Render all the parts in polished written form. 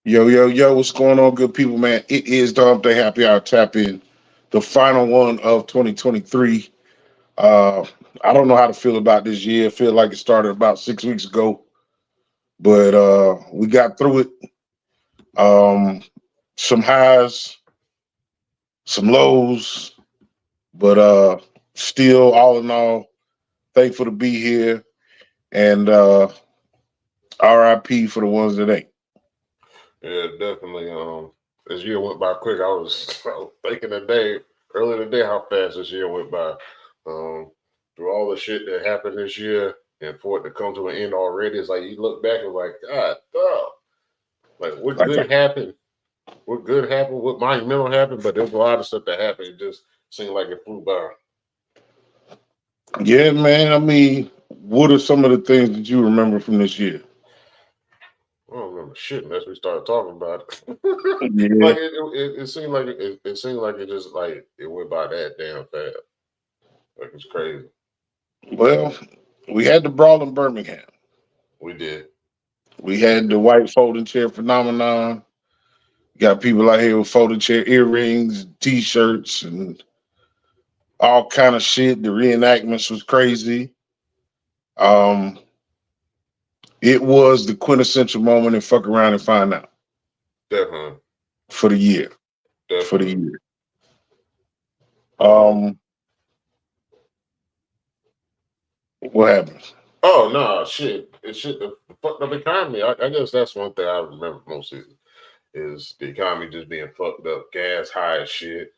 Yo, yo, yo, what's going on, good people, man? It is the Hump Day Happy Hour Tap In, the final one of 2023. Uh, I don't know how to feel about this year. I feel like it started about 6 weeks ago, but we got through it. Um, some highs, some lows, but still, all in all, thankful to be here. And RIP for the ones that ain't. Yeah, definitely. This year went by quick. I was thinking earlier today, how fast this year went by. Through all the shit that happened this year, and for it to come to an end already, it's like you look back and like, God, like what Like, good happened? What good happened? What monumental happened? But there's a lot of stuff that happened. It just seemed like it flew by. yeah, man. I mean, what are some of the things that you remember from this year? I don't remember shit unless we started talking about it. Yeah. Like it seemed like it seemed like it just like it went by that damn fast. Like it's crazy. Well, we had the brawl in Birmingham. We did. We We had the did. white folding chair phenomenon. Got people out here with folding chair earrings, t-shirts, and all kind of shit. The reenactments was crazy. Um, it was the quintessential moment and fuck around and find out Definitely. for the year. For the Definitely. year. Um, Um, what happened? oh no, shit. It shit the fucked up economy. I guess that's one thing I remember most is the economy just being fucked up. Gas high as shit.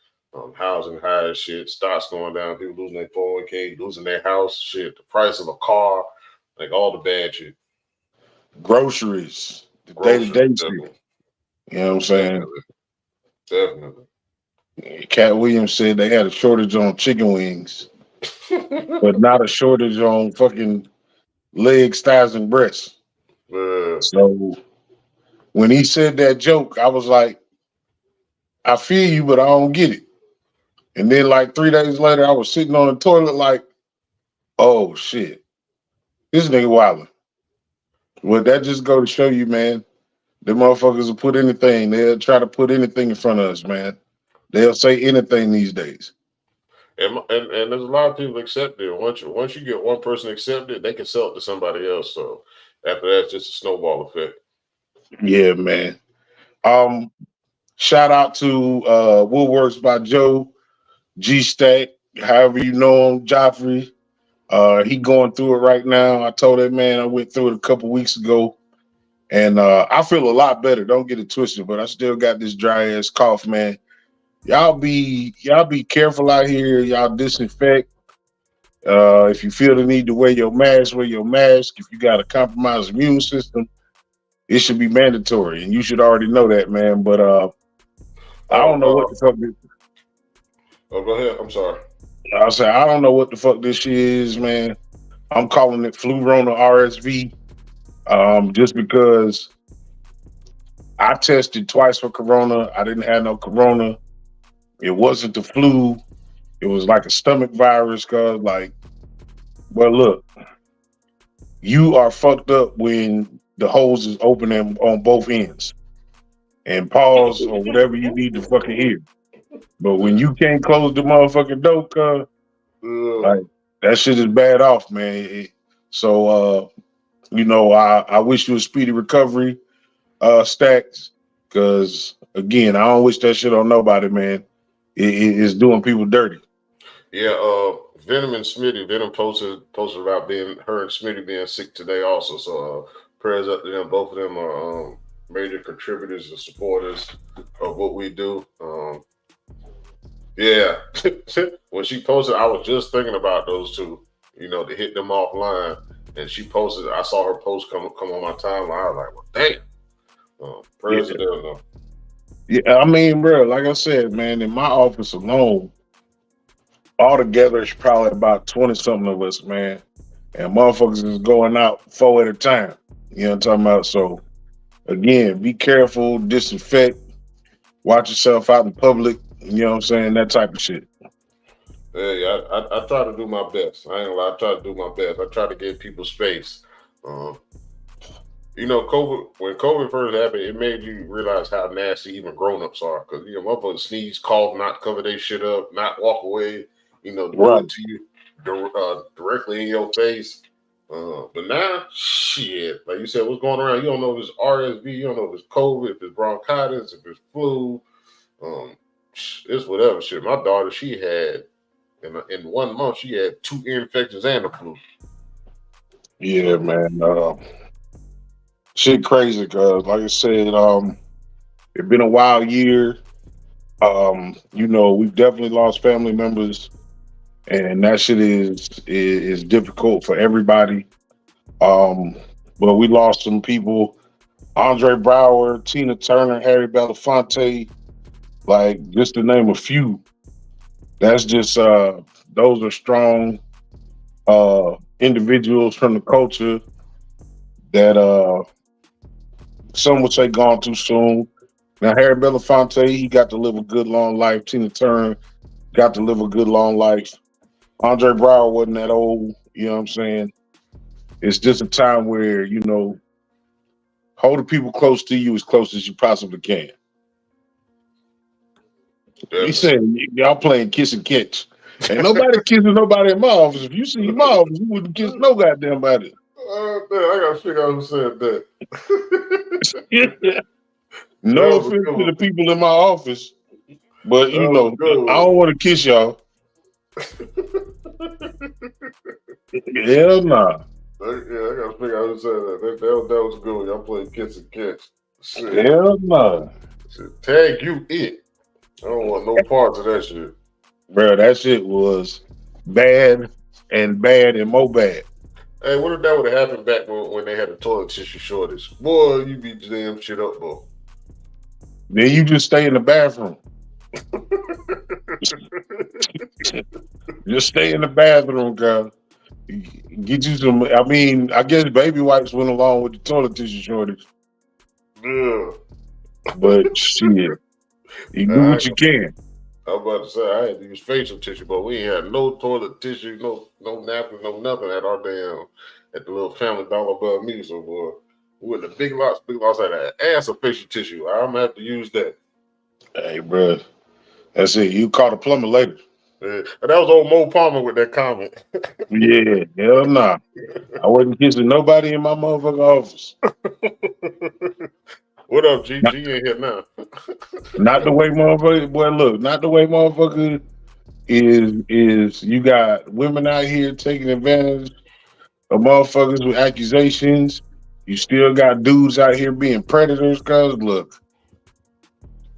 Housing high as shit. Stocks going down. People losing their 401k, losing their house. Shit. The price of a car. Like all the bad shit. Groceries, the Groceries. day-to-day shit. Definitely. You know what I'm saying? Definitely. Definitely. Cat Williams said they had a shortage on chicken wings, but not a shortage on fucking legs, thighs, and breasts. uh, So when he said that joke, I was like, I feel you, but I don't get it. And then like 3 days later, I was sitting on the toilet like, oh shit, this nigga wildin'. Well, that just go to show you, man, the motherfuckers will put anything. They'll try to put anything in front of us, man. They'll say anything these days. and there's a lot of people accept it. Once you get one person accepted, they can sell it to somebody else. So after that, it's just a snowball effect. Yeah, man. Um, Shout out to Woodworks by Joe, G Stack, however you know him, Joffrey. He going through it right now. I told that man I went through it a couple weeks ago, and I feel a lot better. Don't get it twisted, but I still got this dry ass cough, man. Y'all be careful out here. Y'all disinfect. If you feel the need to wear your mask, wear your mask. If you got a compromised immune system, it should be mandatory, and you should already know that, man. But I Oh, don't know what the fuck. go ahead. I'm sorry. I say I don't know what the fuck this shit is, man. I'm calling it flu Rona RSV, just because I tested twice for corona. I didn't have no corona. It wasn't the flu. It was like a stomach virus. Cause like, well, look, you are fucked up when the hose is opening on both ends and pause or whatever you need to fucking hear. But when you can't close the motherfucking door, cuz, Uh, like that shit is bad off, man. So I wish you a speedy recovery, Stacks, because again, I don't wish that shit on nobody, man. It's doing people dirty. yeah. Venom and Smitty. Venom posted about being her and Smitty being sick today also. So prayers up to them. Both of them are major contributors and supporters of what we do. Yeah. When she posted, I was just thinking about those two. To hit them offline. And she posted. I saw her post come on my timeline. I was like, well, damn. Yeah, Prayers to them though. yeah. I mean, bro, like I said, man, in my office alone, altogether, it's probably about 20 something of us, man. And motherfuckers is going out four at a time. You know what I'm talking about? So again, be careful, disinfect, watch yourself out in public. You know what I'm saying? That type of shit. Yeah, I try to do my best. I ain't gonna lie. I try to do my best. I try to give people space. Um, when COVID first happened, it made you realize how nasty even grown-ups are. Because, motherfuckers sneeze, cough, not cover their shit up, not walk away, do Right. it to you directly in your face. But now, shit, like you said, what's going around? You don't know if it's RSV, you don't know if it's COVID, if it's bronchitis, if it's flu. It's whatever shit. My daughter, she had, in 1 month, she had 2 ear infections and the flu. Yeah, man. Shit crazy, cause like I said, it's been a wild year. We've definitely lost family members, and that shit is difficult for everybody. Um, but we lost some people: Andre Brower, Tina Turner, Harry Belafonte, like just to name a few. That's just those are strong individuals from the culture that some would say gone too soon. Now Harry Belafonte, he got to live a good long life. Tina Turner got to live a good long life. Andre Brower wasn't that old, you know what I'm saying? It's just a time where, hold the people close to you as close as you possibly can. He said, y'all playing kiss and catch. Ain't nobody kissing nobody in my office. If you see my office, you wouldn't kiss no goddamn body. Man, I gotta figure out who said that. No offense to the people in my office, but I don't want to kiss y'all. Hell nah. Yeah, I gotta figure out who said that. That was good. Y'all playing kiss and catch. Shit. Hell nah. Shit. Tag you it. I don't want no parts of that shit. Bro, that shit was bad and more bad. Hey, what if that would have happened back when they had a toilet tissue shortage? Boy, you be damn shit up, boy. Then you just stay in the bathroom. Just stay in the bathroom, girl. Get you some. I mean, I guess baby wipes went along with the toilet tissue shortage. Yeah. But shit, you do what you can. I was about to say I had to use facial tissue, but we ain't had no toilet tissue, no napkin, no nothing at our at the little Family Dollar above me. So boy, we went to Big Lots had an ass of facial tissue. I'm gonna have to use that. Hey, bro, that's it. You call the plumber later. Yeah. And that was old Mo Palmer with that comment. Yeah, hell nah. I wasn't kissing nobody in my motherfucking office. What up, G? G ain't here now. Not the way motherfucker. Boy, look, not the way motherfucker is. You got women out here taking advantage of motherfuckers with accusations. You still got dudes out here being predators. Cause look,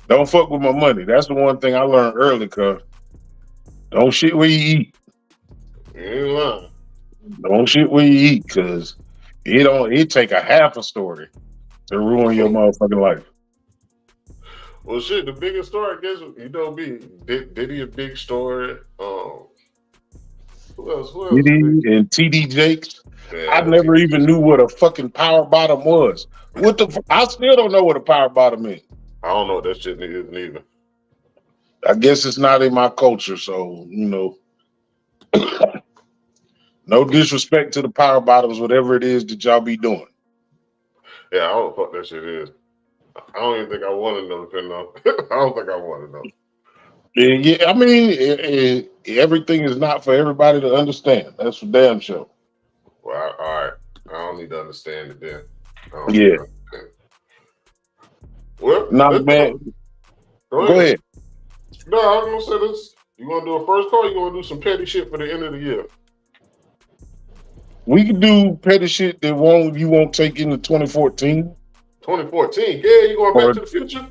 don't fuck with my money. That's the one thing I learned early. Cause don't shit where you eat. You ain't lying. Don't shit where you eat. Cause it take a half a story to ruin your motherfucking life. Well, shit, the biggest story, I guess, Diddy a big story. Who else? Diddy and TD Jakes. Yeah, I never even knew what a fucking power bottom was. I still don't know what a power bottom is. I don't know what that shit is neither. I guess it's not in my culture, so no disrespect to the power bottoms, whatever it is that y'all be doing. Yeah, I don't know what the fuck that shit is. I don't even think I want to know. I don't think I want to know. Yeah, I mean, everything is not for everybody to understand. That's for damn sure. Well, all right. I don't need to understand it then. Yeah. Well, man. Go ahead. No, I was gonna say this. You want to do a first call? Or you want to do some petty shit for the end of the year? We can do petty shit that you won't take into 2014. 2014? Yeah, you going back to the future?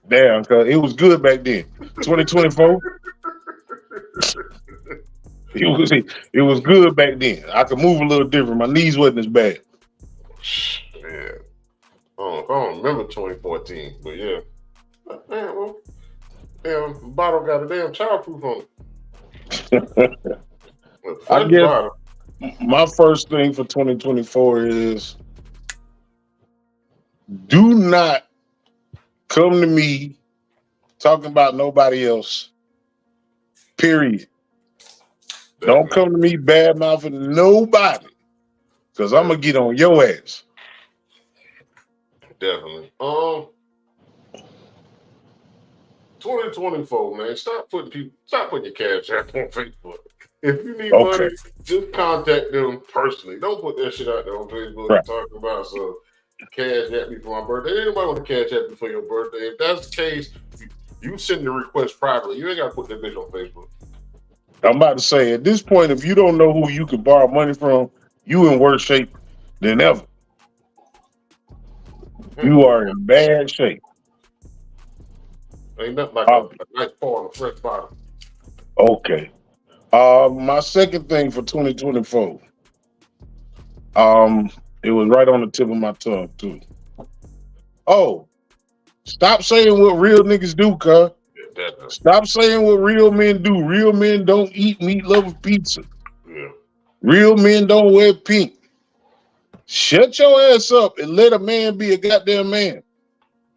Damn, cause it was good back then. 2024. It was good back then. I could move a little different. My knees wasn't as bad. Yeah. I don't remember 2014, but yeah. Man, well, damn bottle got a damn childproof on it. I guess my first thing for 2024 is do not come to me talking about nobody else. Period. Don't come to me bad mouthing nobody, because I'm gonna get on your ass. Definitely. 2024, man. Stop putting your cash app on Facebook. If you need Okay. money, just contact them personally. Don't put that shit out there on Facebook Right. talking about cash at me for my birthday. Anybody want to cash at me for your birthday? If that's the case, you send the request privately. You ain't gotta put that bitch on Facebook. I'm about to say, at this point, if you don't know who you can borrow money from, you in worse shape than ever. You are in bad shape. Ain't nothing like a nice pour on a fresh bottle. Okay. My second thing for 2024. It was right on the tip of my tongue too. Oh, stop saying what real niggas do, cuz. Yeah, Stop saying what real men do. Real men don't eat meat lovers pizza. yeah. Real men don't wear pink. Shut your ass up and let a man be a goddamn man.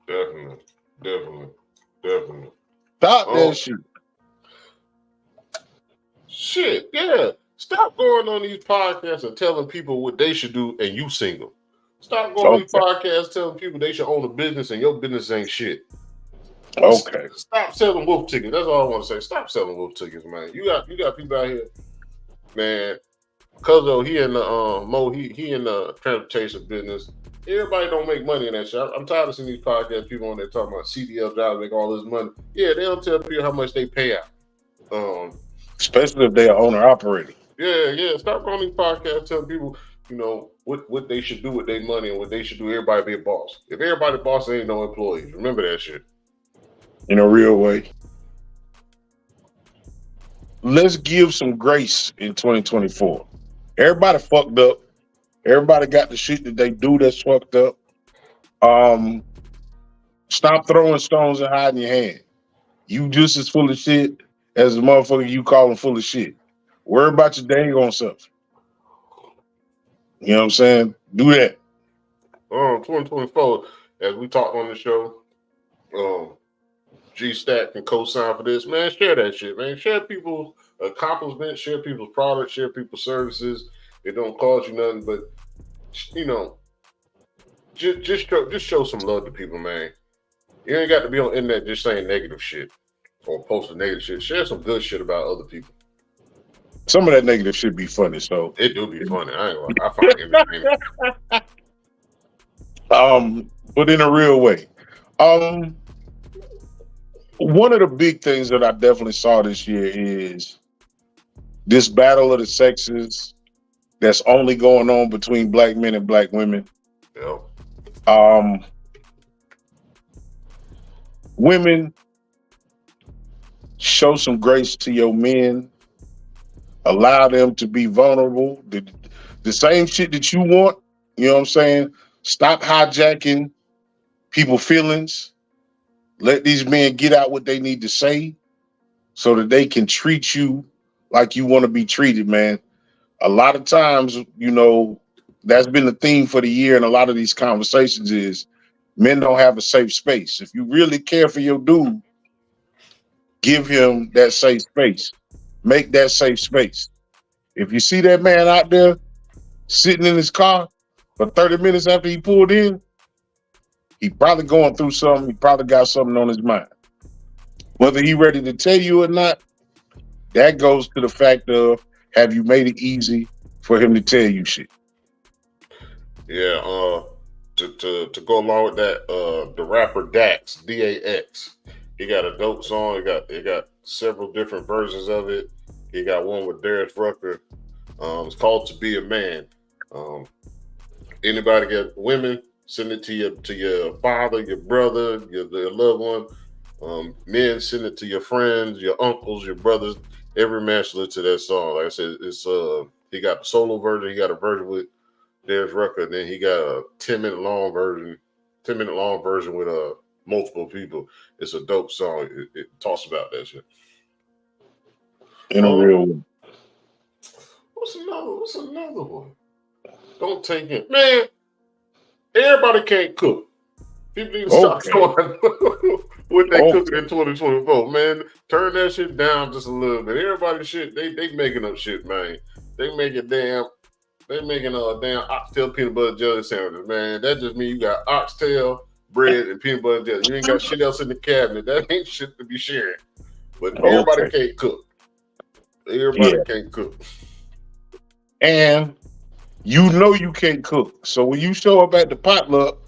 Definitely. Stop that shit. Shit, yeah. Stop going on these podcasts and telling people what they should do and you single. Stop going on these podcasts telling people they should own a business and your business ain't shit. Okay. Stop selling wolf tickets. That's all I want to say. Stop selling wolf tickets, man. You got people out here, man. Cuzzo, he in the he in the transportation business. Everybody don't make money in that shit. I'm tired of seeing these podcast people on there talking about CDL jobs make all this money. Yeah, they don't tell people how much they pay out. Especially if they're owner operator. Yeah. Stop on these podcasts telling people, what they should do with their money and what they should do. Everybody be a boss. If everybody boss, ain't no employees. Remember that shit. In a real way. Let's give some grace in 2024. Everybody fucked up. Everybody got the shit that they do that's fucked up. Stop throwing stones and hiding your hand. You just as full of shit as the motherfucker you calling full of shit. Worry about your dang on self. You know what I'm saying? Do that. 2024, as we talked on the show, G-Stack can co-sign for this. Man, share that shit, man. Share people's accomplishments, share people's products, share people's services. It don't cost you nothing, but, just show some love to people, man. You ain't got to be on the internet just saying negative shit or posting negative shit. Share some good shit about other people. Some of that negative shit be funny, so. It do be funny. I find it entertaining. But in a real way. One of the big things that I definitely saw this year is this battle of the sexes that's only going on between black men and black women. Yeah. Women, show some grace to your men. Allow them to be vulnerable. The same shit that you want, you know what I'm saying? Stop hijacking people's feelings. Let these men get out what they need to say so that they can treat you like you want to be treated, man. A lot of times, that's been the theme for the year in a lot of these conversations is men don't have a safe space. If you really care for your dude, give him that safe space. Make that safe space. If you see that man out there sitting in his car for 30 minutes after he pulled in, he probably going through something. He probably got something on his mind. Whether he ready to tell you or not, that goes to the fact of, have you made it easy for him to tell you shit? Yeah, to go along with that, the rapper Dax, D-A-X, he got a dope song. He got several different versions of it. He got one with Darius Rucker. It's called "To Be a Man." Anybody get women, send it to your father, your brother, your loved one. Men, send it to your friends, your uncles, your brothers. Every man should listen to that song. Like I said, it's he got a solo version. He got a version with Darius Rucker, and then he got a 10-minute long version with multiple people. It's a dope song. It talks about that shit. In a real way. What's another one? Don't take it, man. Everybody can't cook. People need to stop going what they cooking in 2024, man. Turn that shit down just a little bit. Everybody shit, they making up shit, man. They They making a damn oxtail peanut butter jelly sandwiches, man. That just means you got oxtail, bread, and peanut butter jelly. You ain't got shit else in the cabinet. That ain't shit to be sharing. But everybody can't cook. Everybody can't cook. And you know you can't cook. So when you show up at the potluck,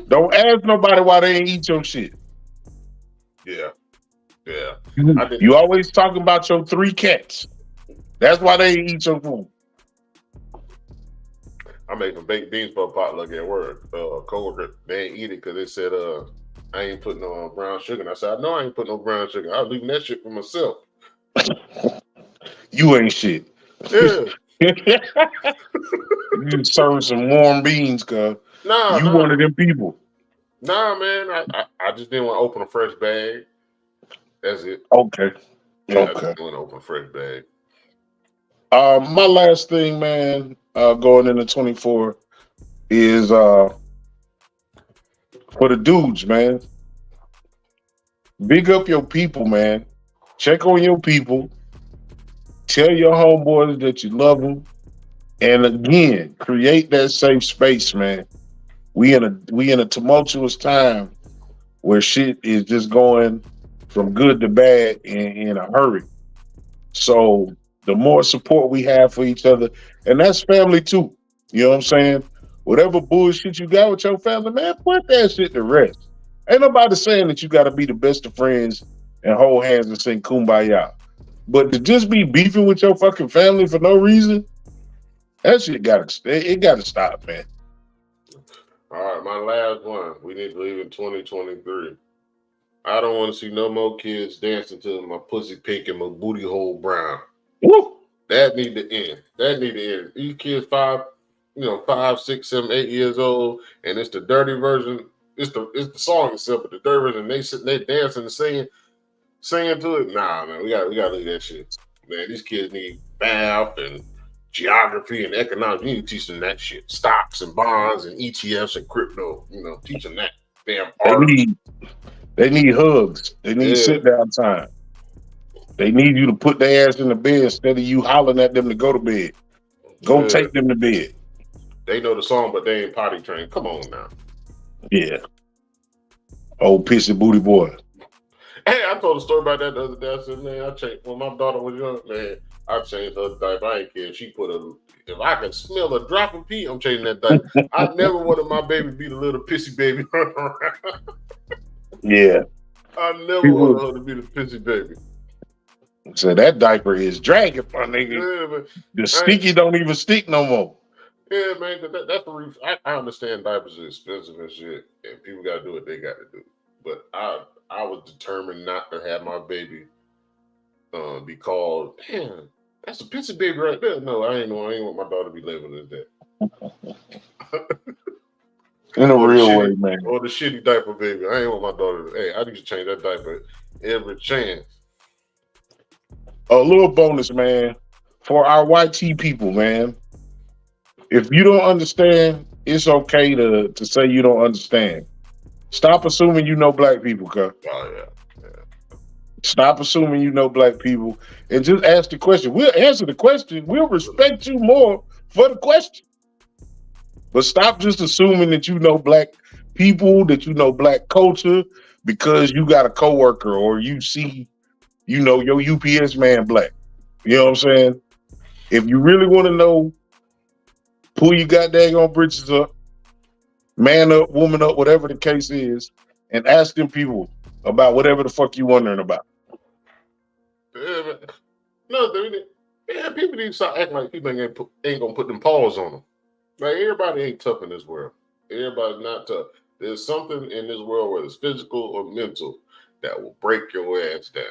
don't ask nobody why they ain't eat your shit. Yeah. Yeah. You always talking about your 3 cats. That's why they ain't eat your food. I made some baked beans for a potluck at work. Coworker, they ain't eat it because they said, I ain't putting no brown sugar. And I said, I know I ain't putting no brown sugar. I was leaving that shit for myself. You ain't shit. Yeah. You serve some warm beans, cuz. Nah. One of them people. Nah, man. I just didn't want to open a fresh bag. That's it. Okay. Yeah, I just didn't want to open a fresh bag. My last thing, man, going into 24 is for the dudes, man. Big up your people, man. Check on your people. Tell your homeboys that you love them. And again, create that safe space, man. We in a tumultuous time where shit is just going from good to bad in a hurry. So the more support we have for each other, and that's family too. You know what I'm saying? Whatever bullshit you got with your family, man, put that shit to rest. Ain't nobody saying that you got to be the best of friends and hold hands and sing kumbaya. But to just be beefing with your fucking family for no reason, that shit gotta stop, man. All right, my last one. We need to leave in 2023. I don't want to see no more kids dancing to my pussy pink and my booty hole brown. Woo! That need to end. These kids 5, 6, 7, 8 years old, and it's the dirty version. It's the song itself, but the dirty version. They dancing and singing to it. Nah, man, we gotta leave that shit. Man, these kids need math and geography and economics. You need to teach them that shit. Stocks and bonds and ETFs and crypto. Teach them that. Damn art. They need hugs. They need sit down time. They need you to put their ass in the bed instead of you hollering at them to go to bed. Go take them to bed. They know the song, but they ain't potty trained. Come on now. Yeah. Old pissy booty boy. Hey, I told a story about that the other day. I said, man, I changed when my daughter was young, man. I changed her diaper. I ain't care. If I can smell a drop of pee, I'm changing that diaper. I never wanted my baby to be the little pissy baby. Yeah. I never wanted her to be the pissy baby. So that diaper is dragging, my nigga. Yeah, the sticky don't even stick no more. Yeah, man. That's the reason. I understand diapers are expensive and shit, and people got to do what they got to do. But I was determined not to have my baby be called, damn, that's a pissy baby right there. No, I ain't want my daughter to be labeled as that. In a real way, man. Or the shitty diaper baby. I ain't want my daughter to, hey, I need to change that diaper every chance. A little bonus, man, for our YT people, man. If you don't understand, it's okay to say you don't understand. Stop assuming you know black people, cuz. Oh, yeah. Stop assuming you know black people and just ask the question. We'll answer the question. We'll respect you more for the question. But stop just assuming that you know black people, that you know black culture because you got a coworker or you see, your UPS man black. You know what I'm saying? If you really want to know, pull your goddamn britches up, man up, woman up, whatever the case is, and ask them people about whatever the fuck you wondering about. Yeah, man. No, people need to start acting like people ain't gonna put them paws on them. Like, everybody ain't tough in this world. Everybody's not tough. There's something in this world, whether it's physical or mental, that will break your ass down.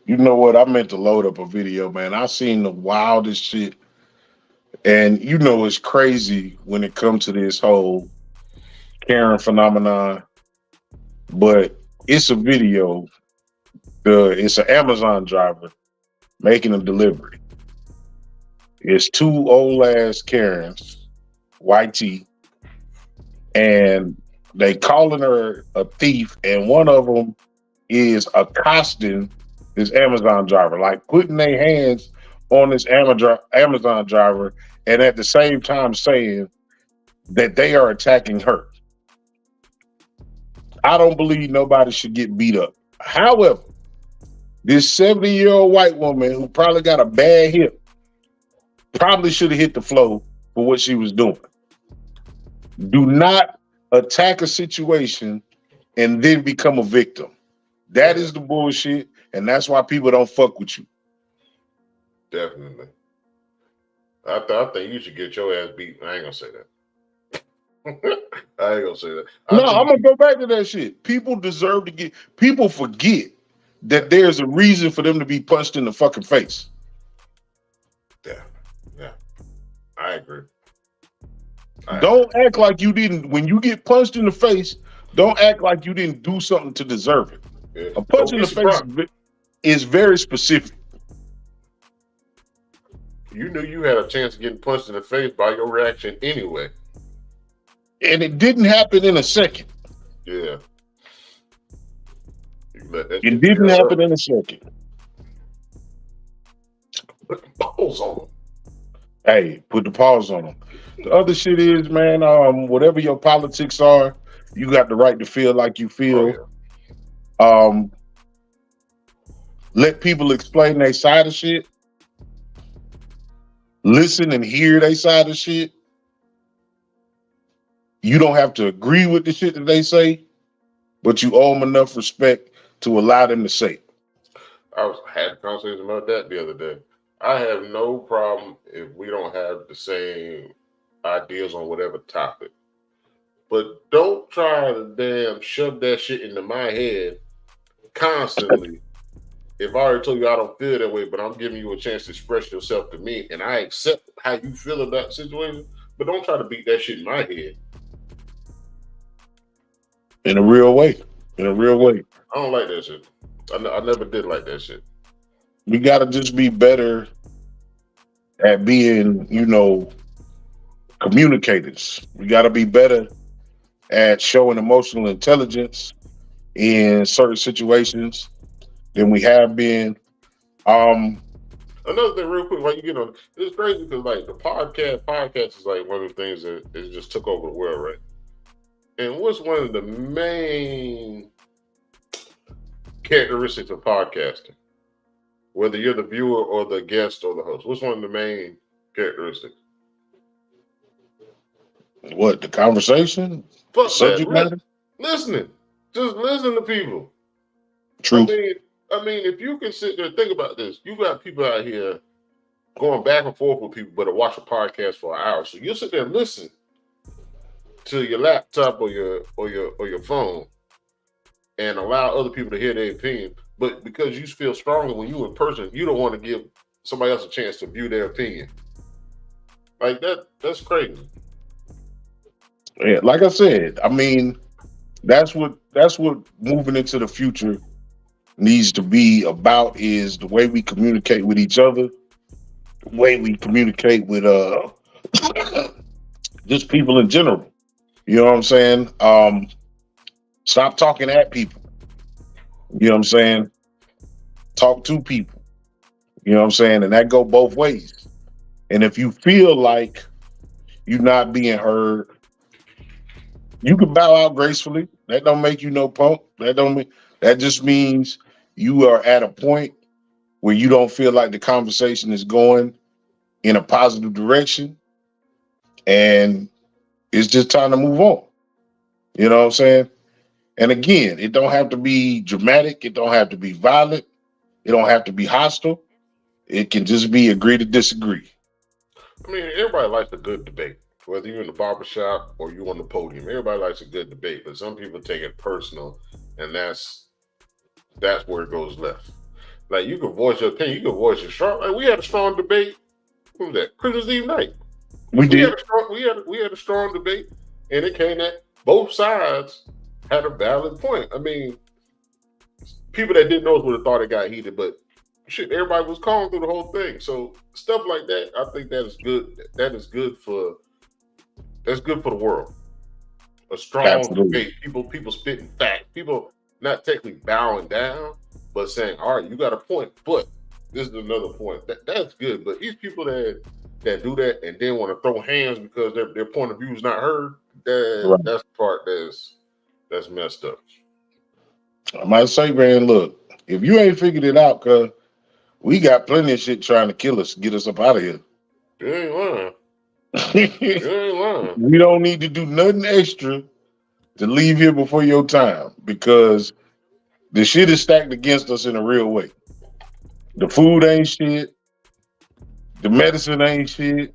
You know what? I meant to load up a video, man. I seen the wildest shit. And it's crazy when it comes to this whole Karen phenomenon. But it's a video. It's an Amazon driver making a delivery. It's 2 old ass Karens, YT, and they calling her a thief, and one of them is accosting this Amazon driver, like putting their hands on this Amazon driver and at the same time saying that they are attacking her. I don't believe nobody should get beat up. However, this 70-year-old white woman who probably got a bad hip probably should have hit the floor for what she was doing. Do not attack a situation and then become a victim. That is the bullshit, and that's why people don't fuck with you. Definitely. I think you should get your ass beat. I ain't gonna say that. I ain't gonna say that. No, I'm gonna go back to that shit. People deserve to get. People forget that there's a reason for them to be punched in the fucking face. Yeah, I agree. Don't act like you didn't. When you get punched in the face, don't act like you didn't do something to deserve it. Yeah. A punch in the face is very specific. You knew you had a chance of getting punched in the face by your reaction anyway. And it didn't happen in a second. Yeah. It didn't happen in a second. Put the balls on them. Hey, put the paws on them. The other shit is, man, whatever your politics are, you got the right to feel like you feel. Oh, yeah. Let people explain their side of shit. Listen and hear their side of shit. You don't have to agree with the shit that they say, but you owe them enough respect to allow them to say it. I had a conversation about that the other day. I have no problem if we don't have the same ideas on whatever topic. But don't try to damn shove that shit into my head constantly. If I already told you I don't feel that way, but I'm giving you a chance to express yourself to me, and I accept how you feel about the situation, but don't try to beat that shit in my head. In a real way. In a real way. I don't like that shit. I never did like that shit. We got to just be better at being, communicators. We got to be better at showing emotional intelligence in certain situations than we have been. Another thing, real quick, while you get on, it's crazy because like the podcast is like one of the things that it just took over the world, right? And what's one of the main characteristics of podcasting? Whether you're the viewer or the guest or the host, what's one of the main characteristics? What, the conversation? Fuck the subject matter? Listening. Just listen to people. True. I mean, if you can sit there and think about this, you got people out here going back and forth with people, but to watch a podcast for an hour. So you'll sit there and listen to your laptop or your phone and allow other people to hear their opinion. But because you feel stronger when you're in person, you don't want to give somebody else a chance to view their opinion. Like that's crazy. Yeah, like I said, I mean, that's what moving into the future needs to be about, is the way we communicate with each other, the way we communicate with just people in general. You know what I'm saying? Stop talking at people. You know what I'm saying? Talk to people. You know what I'm saying? And that go both ways. And if you feel like you're not being heard, you can bow out gracefully. That don't make you no punk. That just means you are at a point where you don't feel like the conversation is going in a positive direction, and it's just time to move on. You know what I'm saying? And again, it don't have to be dramatic. It don't have to be violent. It don't have to be hostile. It can just be agree to disagree. I mean, everybody likes a good debate. Whether you're in the barbershop or you on the podium, everybody likes a good debate, but some people take it personal, and that's where it goes left. Like, you can voice your opinion, you can voice your strong. Like, we had a strong debate. Who was that? Christmas Eve night. We had a strong debate, and it came at both sides had a valid point. I mean, people that didn't know would have thought it got heated, but shit, everybody was calm through the whole thing. So stuff like that, I think that is good. That's good for the world. A strong debate. People spitting facts. People not technically bowing down, but saying, all right, you got a point, but this is another point. That's good. But these people that that do that and then want to throw hands because their point of view is not heard. Right. That's the part that's messed up. I might say, man, look, if you ain't figured it out, cuz we got plenty of shit trying to kill us, get us up out of here. You ain't lying. We You ain't lying. don't need to do nothing extra to leave here before your time because the shit is stacked against us in a real way. The food ain't shit. The medicine ain't shit.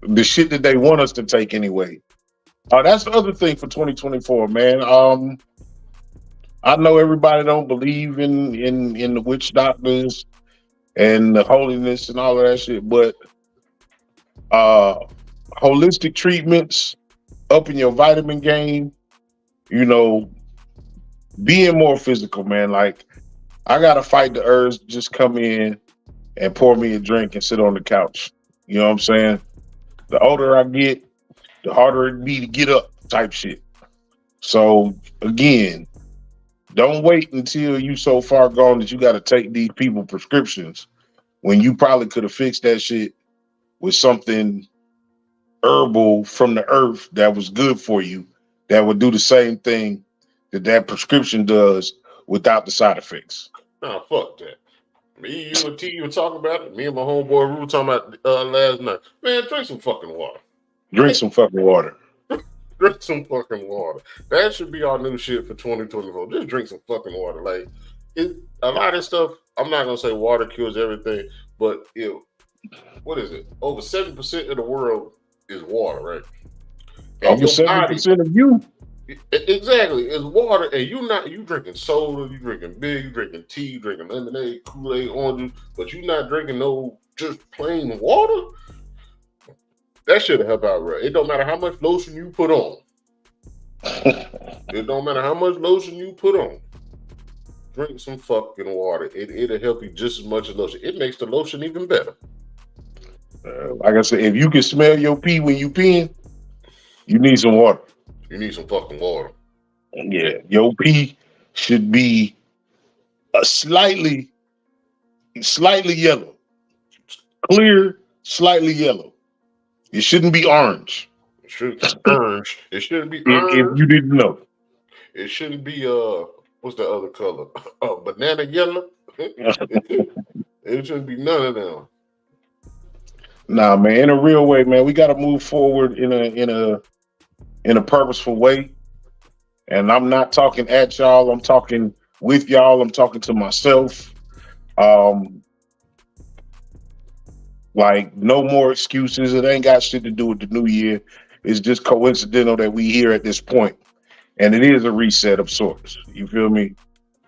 The shit that they want us to take anyway. That's the other thing for 2024, man. I know everybody don't believe in the witch doctors and the holiness and all of that shit, but uh holistic treatments, upping your vitamin game, you know, being more physical, man. Like I gotta fight the urge to just come in and pour me a drink and sit on the couch. You know what I'm saying? The older I get, the harder it be to get up type shit. So again, don't wait until you so far gone that you gotta take these people prescriptions when you probably could have fixed that shit with something herbal from the earth that was good for you that would do the same thing that prescription does without the side effects. Nah, fuck that. Me, you, and T were talking about it. Me and my homeboy we were talking about last night. Man, drink some fucking water. Drink some fucking water. Drink some fucking water. That should be our new shit for 2024. Just drink some fucking water. Like a lot of stuff. I'm not gonna say water cures everything, but what is it? Over 7% of the world is water, right? And Over 70% of you. Exactly, is water, and you drinking soda, you drinking beer, you drinking tea, you drinking lemonade, Kool-Aid, orange juice, but you not drinking no just plain water. That should help out, right? It don't matter how much lotion you put on. It don't matter how much lotion you put on. Drink some fucking water. It'll help you just as much as lotion. It makes the lotion even better. Like I said, if you can smell your pee when you peeing, you need some water. You need some fucking water. Yeah, your pee should be a slightly yellow, clear, slightly yellow. It shouldn't be orange. It should be orange. It shouldn't be If orange. you didn't know, it shouldn't be what's the other color? Banana yellow. It shouldn't be none of them. nah, man. In a real way, man, we got to move forward in a purposeful way. And I'm not talking at y'all. I'm talking with y'all. I'm talking to myself. Like no more excuses. It ain't got shit to do with the new year. It's just coincidental that we here at this point, and it is a reset of sorts. You feel me?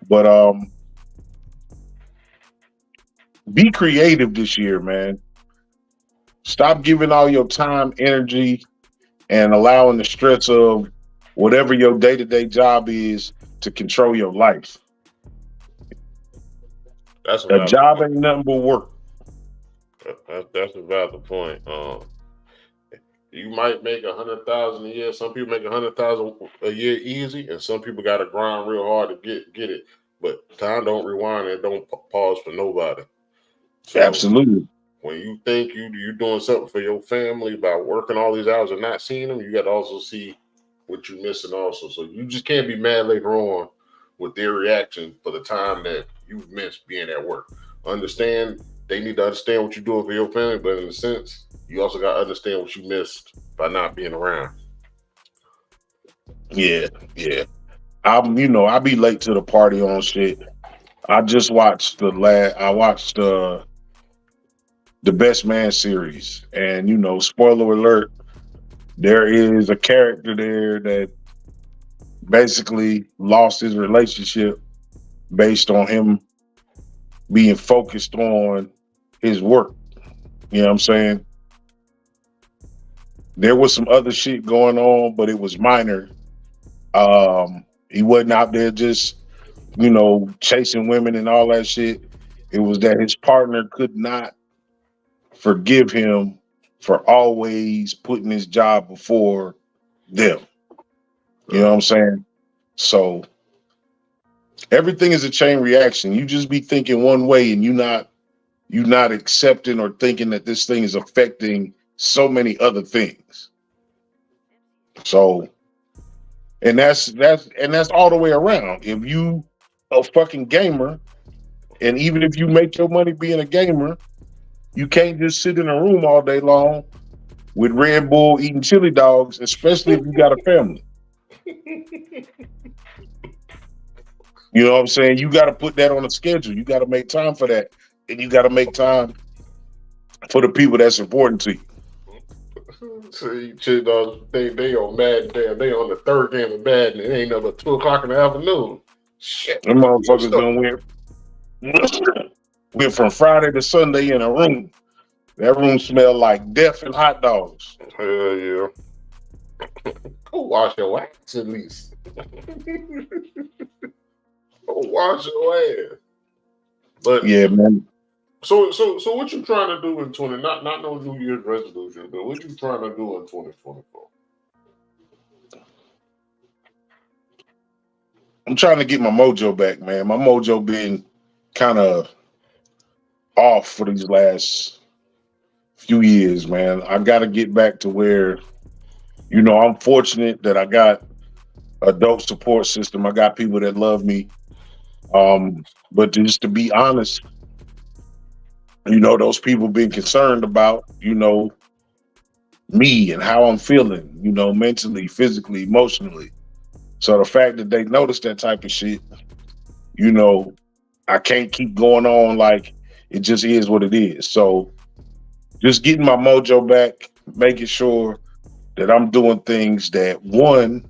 But be creative this year, man. Stop giving all your time, energy, and allowing the stress of whatever your day-to-day job is to control your life. That's A job ain't nothing but work. That's a valid point. You might make 100,000 a year. Some people make 100,000 a year easy, and some people got to grind real hard to get it. But time don't rewind and don't pause for nobody. So Absolutely. when you think you're doing something for your family by working all these hours and not seeing them, you got to also see what you're missing also. So you just can't be mad later on with their reaction for the time that you've missed being at work. Understand. They need to understand what you're doing for your family, but in a sense, you also got to understand what you missed by not being around. Yeah. I be late to the party on shit. I just watched the Best Man series, and spoiler alert, there is a character there that basically lost his relationship based on him being focused on his work. You know what I'm saying? There was some other shit going on, but it was minor. He wasn't out there just, chasing women and all that shit. It was that his partner could not forgive him for always putting his job before them. You know what I'm saying? So everything is a chain reaction. You just be thinking one way and you not you're not accepting or thinking that this thing is affecting so many other things. So, and that's all the way around. If you a fucking gamer, and even if you make your money being a gamer, you can't just sit in a room all day long with Red Bull eating chili dogs, especially if you got a family. You know what I'm saying? You got to put that on a schedule. You got to make time for that, and you got to make time for the people that's important to you. See, shit, they on Madden. Damn, they on the third game of Madden. It ain't nothing but 2 o'clock in the afternoon. Shit, Them motherfuckers done went from Friday to Sunday in a room. That room smelled like death and hot dogs. Hell yeah. Go wash your ass at least. Go wash your ass. But yeah, man. So what you trying to do in 20? Not no New Year's resolution, but what you trying to do in 2024? I'm trying to get my mojo back, man. My mojo been kind of off for these last few years, man. I got to get back to where, I'm fortunate that I got a dope support system. I got people that love me. But just to be honest, those people been concerned about, me and how I'm feeling, mentally, physically, emotionally. So the fact that they notice that type of shit, I can't keep going on like it just is what it is. So just getting my mojo back, making sure that I'm doing things that, one,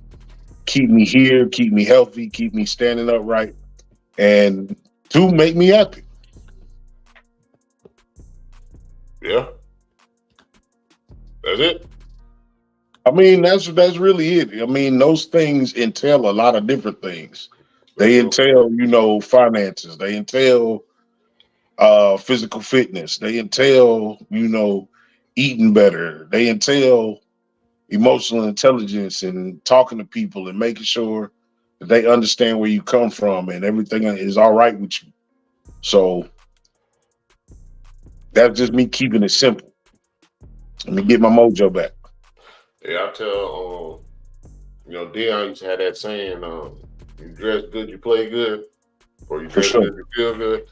keep me here, keep me healthy, keep me standing upright, and two, make me happy. Yeah. That's it. I mean, that's really it. I mean, those things entail a lot of different things. They entail, finances. They entail physical fitness. They entail, eating better. They entail emotional intelligence and talking to people and making sure that they understand where you come from and everything is all right with you. So that's just me keeping it simple. Let me get my mojo back. Yeah, I tell Dion used to have that saying, you dress good, you play good, or you dress good, you feel good.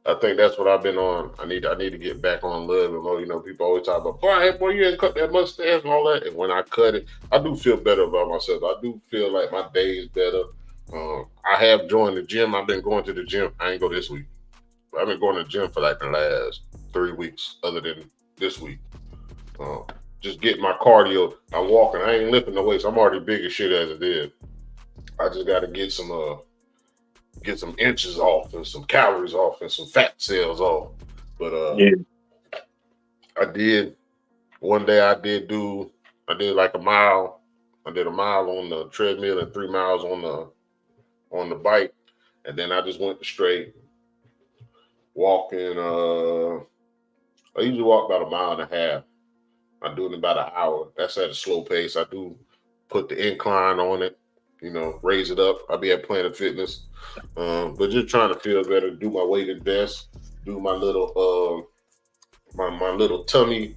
I think that's what I've been on. I need to get back on a little bit more. People always talk about, boy, you ain't cut that mustache and all that. And when I cut it, I do feel better about myself. I do feel like my day is better. I have joined the gym. I've been going to the gym. I ain't go this week. I've been going to the gym for like the last 3 weeks, other than this week. Just getting my cardio. I'm walking. I ain't lifting the weights. I'm already big as shit as it is. I just got to get some inches off and some calories off and some fat cells off. But I did one day. I did like a mile. I did a mile on the treadmill and 3 miles on the bike, and then I just went straight walking. I usually walk about a mile and a half. I do it in about an hour. That's at a slow pace. I do put the incline on it, raise it up. I'll be at Planet Fitness. But just trying to feel better, do my weighted vest, do my little my little tummy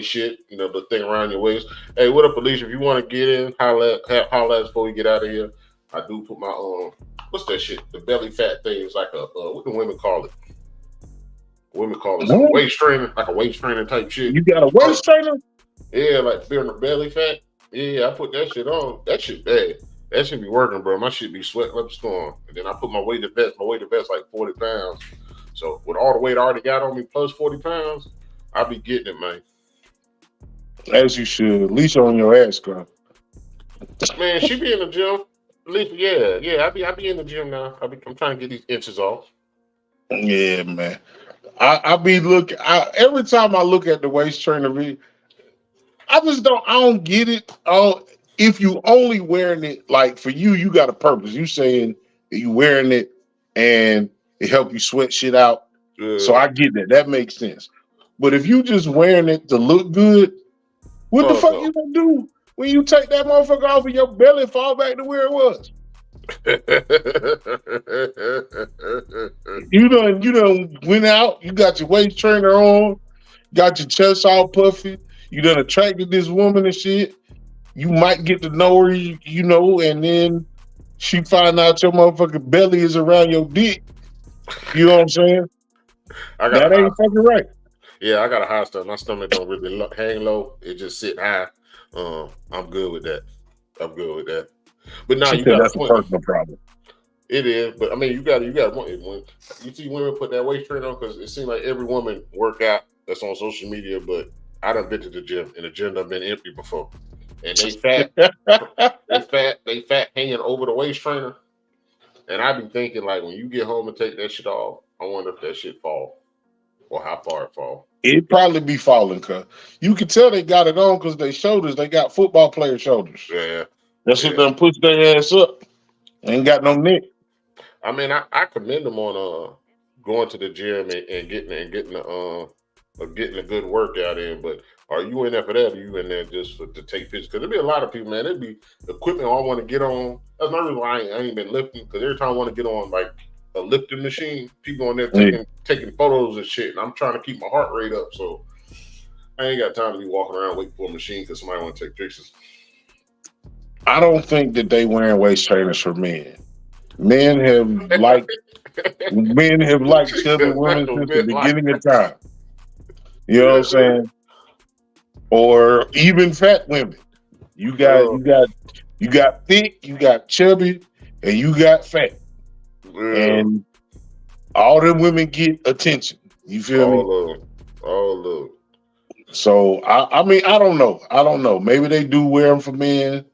shit, the thing around your waist. Hey, what up, Alicia? If you want to get in, holla at us before we get out of here. I do put my what's that shit? The belly fat thing is like a what do women call it? Women call it some waist trainer, like a waist trainer type shit. You got a waist trainer? Yeah, like feeling the belly fat. Yeah, I put that shit on. That shit bad. That should be working, bro. My shit be sweating up a storm. And then I put my weighted vest. My weighted vest like 40 pounds. So with all the weight I already got on me plus 40 pounds, I'll be getting it, man. As you should. At least on your ass, girl. Man, she be in the gym. At least, yeah. I be in the gym now. I'm trying to get these inches off. Yeah, man. I be looking. Every time I look at the waist trainer video, I don't get it. If you only wearing it, like for you got a purpose. You saying that you wearing it and it help you sweat shit out. Yeah. So I get that. That makes sense. But if you just wearing it to look good, what the fuck you gonna do when you take that motherfucker off and your belly fall back to where it was? You done went out, you got your waist trainer on, got your chest all puffy, you done attracted this woman and shit. You might get to know her, and then she find out your motherfucking belly is around your dick. You know what I'm saying? I got a That high. ain't fucking right. Yeah, I got a high stomach. My stomach don't really hang low. It just sit high. I'm good with that. I'm good with that. But now She you said got a that's a point. personal problem. It is, but I mean, you got when you see women put that waist trainer on because it seems like every woman workout that's on social media. But I done been to the gym, and the gym done been empty before, and they fat hanging over the waist trainer. And I be thinking like when you get home and take that shit off, I wonder if that shit fall or how far it fall. It probably be falling, cause you can tell they got it on because they shoulders, they got football player shoulders. Yeah, That shit done push their ass up. Ain't got no neck. I mean, I commend them on going to the gym and getting a good workout in. But are you in there for that? Or are you in there just to take pictures? Because there be a lot of people, man. There be equipment I want to get on. That's another reason why I ain't been lifting. Because every time I want to get on like a lifting machine, people on there taking photos and shit, and I'm trying to keep my heart rate up. So I ain't got time to be walking around waiting for a machine because somebody want to take pictures. I don't think that they wearing waist trainers for men. Men have liked chubby women since the beginning of time. You know what I'm saying? Or even fat women. You got thick, you got chubby, and you got fat. And all them women get attention. You feel me? All of them. So I mean, I don't know. Maybe they do wear them for men.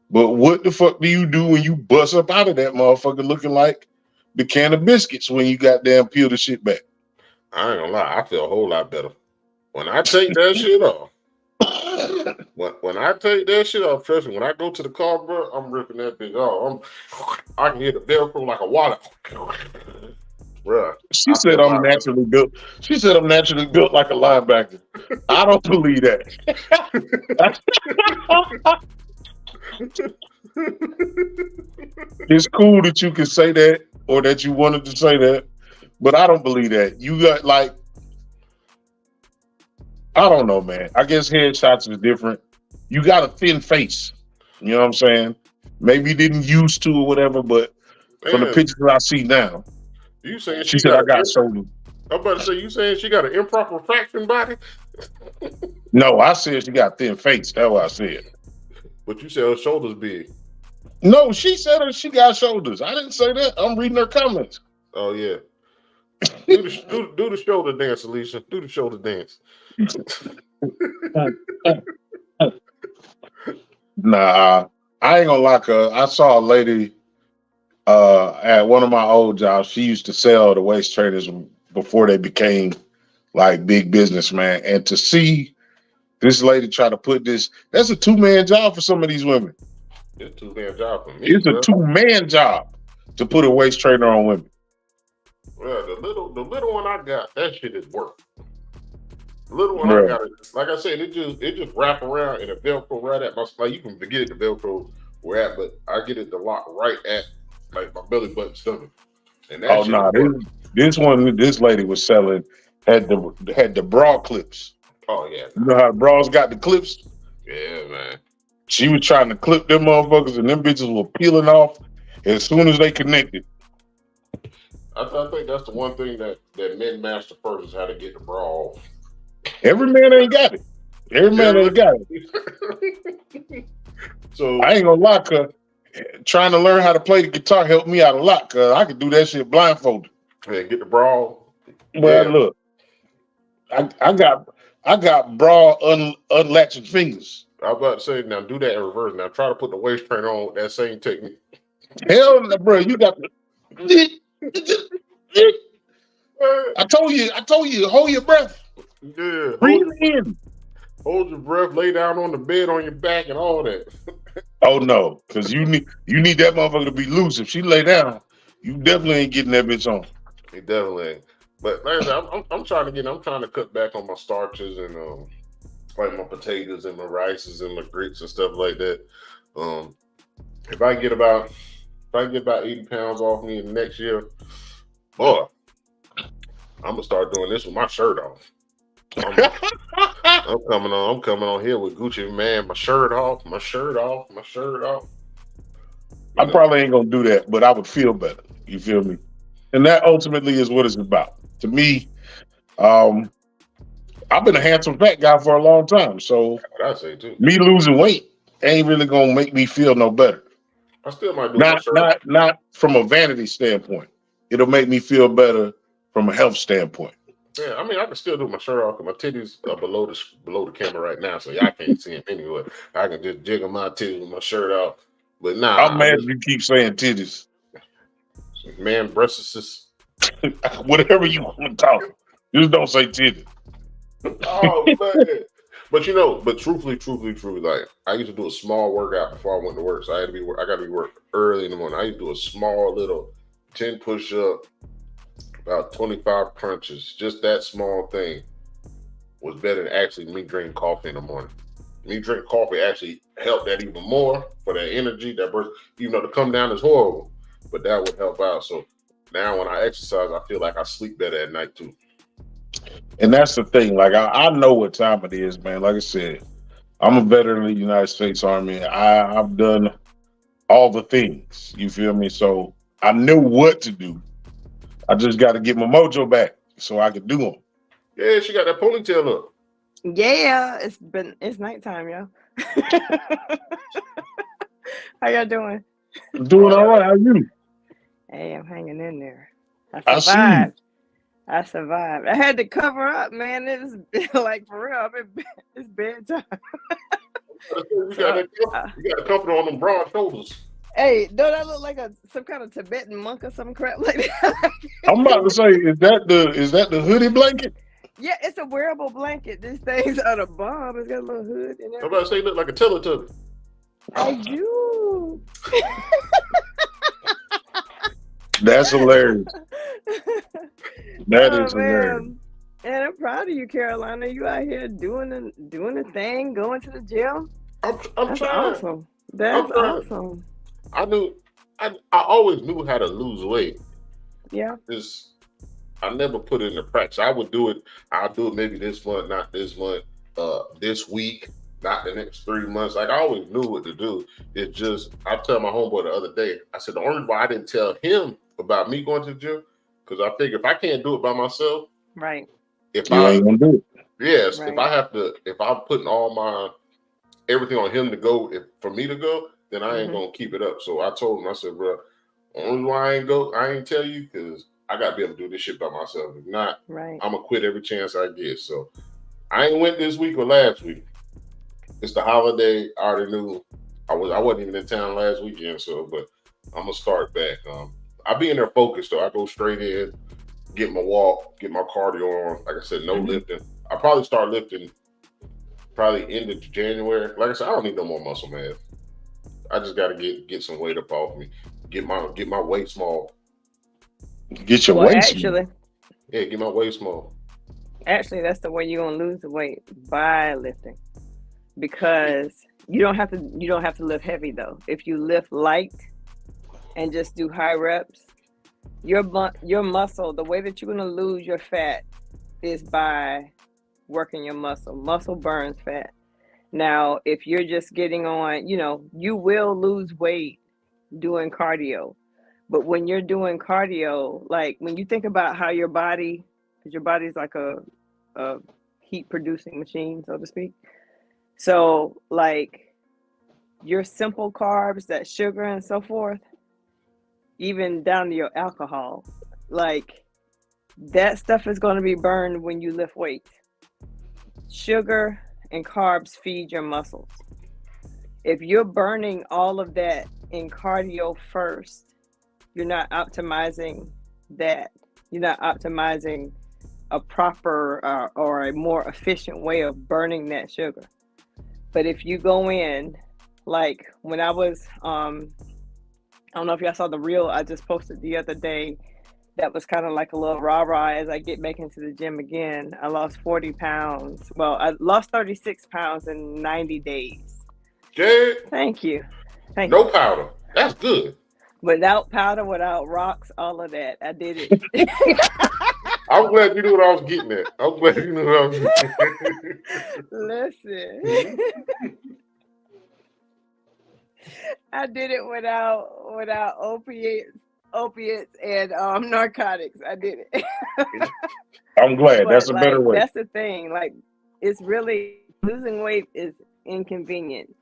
But what the fuck do you do when you bust up out of that motherfucker looking like the can of biscuits when you goddamn peel the shit back? I ain't gonna lie, I feel a whole lot better when I take that shit off. When I take that shit off, trust me, when I go to the car, bro, I'm ripping that bitch off. I can hear the Velcro like a wallet. Bruh, She said I'm naturally built. She said I'm naturally built like a linebacker. I don't believe that. It's cool that you can say that or that you wanted to say that, but I don't believe that. You got like, I don't know, man. I guess headshots is different. You got a thin face. You know what I'm saying? Maybe you didn't used to or whatever, but from the pictures that I see now, you saying she said I got shoulders. I'm about to say, you saying she got an improper fraction body? No, I said she got thin face. That's what I said. But you said her shoulders big. No, she said she got shoulders. I didn't say that. I'm reading her comments. Oh yeah. Do the shoulder dance, Alicia. Do the shoulder dance. Nah, I ain't gonna lie. I saw a lady at one of my old jobs. She used to sell the waist trainers before they became like big business, man. And to see this lady try to put that's a 2-man job for some of these women. It's a 2-man job for me. It's a 2-man job to put a waist trainer on women. Well, the little one I got, that shit is work. The little one I got, like I said, it just wrap around and a Velcro right at my, like you can forget it, the Velcro where at, but I get it to lock right at like my belly button stomach. And that this lady was selling had the bra clips. Oh yeah. You know how the bras got the clips? Yeah, man. She was trying to clip them motherfuckers and them bitches were peeling off as soon as they connected. I think that's the one thing that men master first is how to get the bra off. Every man ain't got it. Every man ain't got it. So I ain't gonna lie, cause trying to learn how to play the guitar helped me out a lot, cause I could do that shit blindfolded. Yeah, get the bra. Well, look, I got bra unlatching fingers. I was about to say, now do that in reverse. Now try to put the waist trainer on with that same technique. Hell no, bro, you got the. I told you, hold your breath. Yeah. Breathe in. Hold your breath, lay down on the bed on your back and all that. Oh no, because you need that motherfucker to be loose. If she lay down, you definitely ain't getting that bitch on. He definitely ain't. But like I said, I'm trying to cut back on my starches and like my potatoes and my rices and my grits and stuff like that. If I get about If I get about 80 pounds off me in the next year, boy, I'm gonna start doing this with my shirt off. I'm coming on here with Gucci, man. My shirt off. I probably ain't gonna do that, but I would feel better. You feel me? And that ultimately is what it's about. To me, I've been a handsome fat guy for a long time, so I say too. Me losing weight ain't really gonna make me feel no better. I still might do my shirt. Not from a vanity standpoint. It'll make me feel better from a health standpoint. Yeah, I mean, I can still do my shirt off, because my titties are below the camera right now, so y'all can't see them anyway. I can just jiggle my titties with my shirt off. But nah, I'm mad you keep saying titties. Man, breasts. Whatever you want to call it. Just don't say titties. Oh man. But truthfully, like I used to do a small workout before I went to work. So I gotta be work early in the morning. I used to do a small little 10 push-up, about 25 crunches. Just that small thing was better than actually me drinking coffee in the morning. Me drinking coffee actually helped that even more for that energy, that burst. Even though the come down is horrible, but that would help out. So now when I exercise, I feel like I sleep better at night too. And that's the thing. Like I know what time it is, man. Like I said, I'm a veteran of the United States Army. I've done all the things. You feel me? So I know what to do. I just got to get my mojo back so I can do them. Yeah, she got that ponytail up. Yeah, it's nighttime, yo. How y'all doing? Doing all right. How you? Hey, I'm hanging in there. I survived. I survived. I had to cover up, man. It was like for real. It's bedtime. You got a comforter on them broad shoulders. Hey, don't I look like some kind of Tibetan monk or some crap like that? I'm about to say, is that the hoodie blanket? Yeah, it's a wearable blanket. These things are the bomb. It's got a little hood in there. I'm about to say, you look like a Teletubby. I do. That's hilarious. That is hilarious. And I'm proud of you, Carolina. You out here doing the thing, going to the gym. I'm That's trying. awesome. That's awesome. I always knew how to lose weight. Yeah. I never put it into practice. I would do it. I'll do it maybe this month, not this month, this week, not the next 3 months. Like I always knew what to do. It's just, I tell my homeboy the other day, I said, the only reason why I didn't tell him about me going to the gym, because I figure if I can't do it by myself, right. If you ain't gonna do it. Yes, right. if I'm putting all everything on him to go, for me to go, then I ain't gonna keep it up. So I told him, I said, bro, the only why I ain't tell you, because I gotta be able to do this shit by myself. If not, right. I'm gonna quit every chance I get. So I ain't went this week or last week. It's the holiday. I already knew I wasn't even in town last weekend, but I'm gonna start back. I be in there focused though. I go straight in, get my walk, get my cardio on. Like I said, no lifting. I probably start lifting probably end of January. Like I said, I don't need no more muscle mass. I just gotta get some weight up off me. Get my waist small. Get your waist actually. small. Yeah, get my waist small. Actually, that's the way you're gonna lose the weight, by lifting. Because you don't have to lift heavy though. If you lift light and just do high reps, your muscle, the way that you're gonna lose your fat is by working your muscle. Muscle burns fat. Now, if you're just getting on, you will lose weight doing cardio. But when you're doing cardio, like when you think about how your body, because your body's like a heat producing machine, so to speak. So like your simple carbs, that sugar and so forth, even down to your alcohol, like that stuff is going to be burned when you lift weights. Sugar and carbs feed your muscles. If you're burning all of that in cardio first, you're not optimizing that. You're not optimizing a proper or a more efficient way of burning that sugar. But if you go in, like when I was, I don't know if y'all saw the reel I just posted the other day, that was kind of like a little rah-rah as I get back into the gym again. I lost 40 pounds. Well, I lost 36 pounds in 90 days. Yeah. Thank you. No powder. That's good. Without powder, without rocks, all of that. I did it. I'm glad you knew what I was getting at. I'm glad you knew what I was getting at. Listen, I did it without opiates and narcotics. I did it. I'm glad. But That's a better like way. that's the thing. Like it's really losing weight is inconvenient.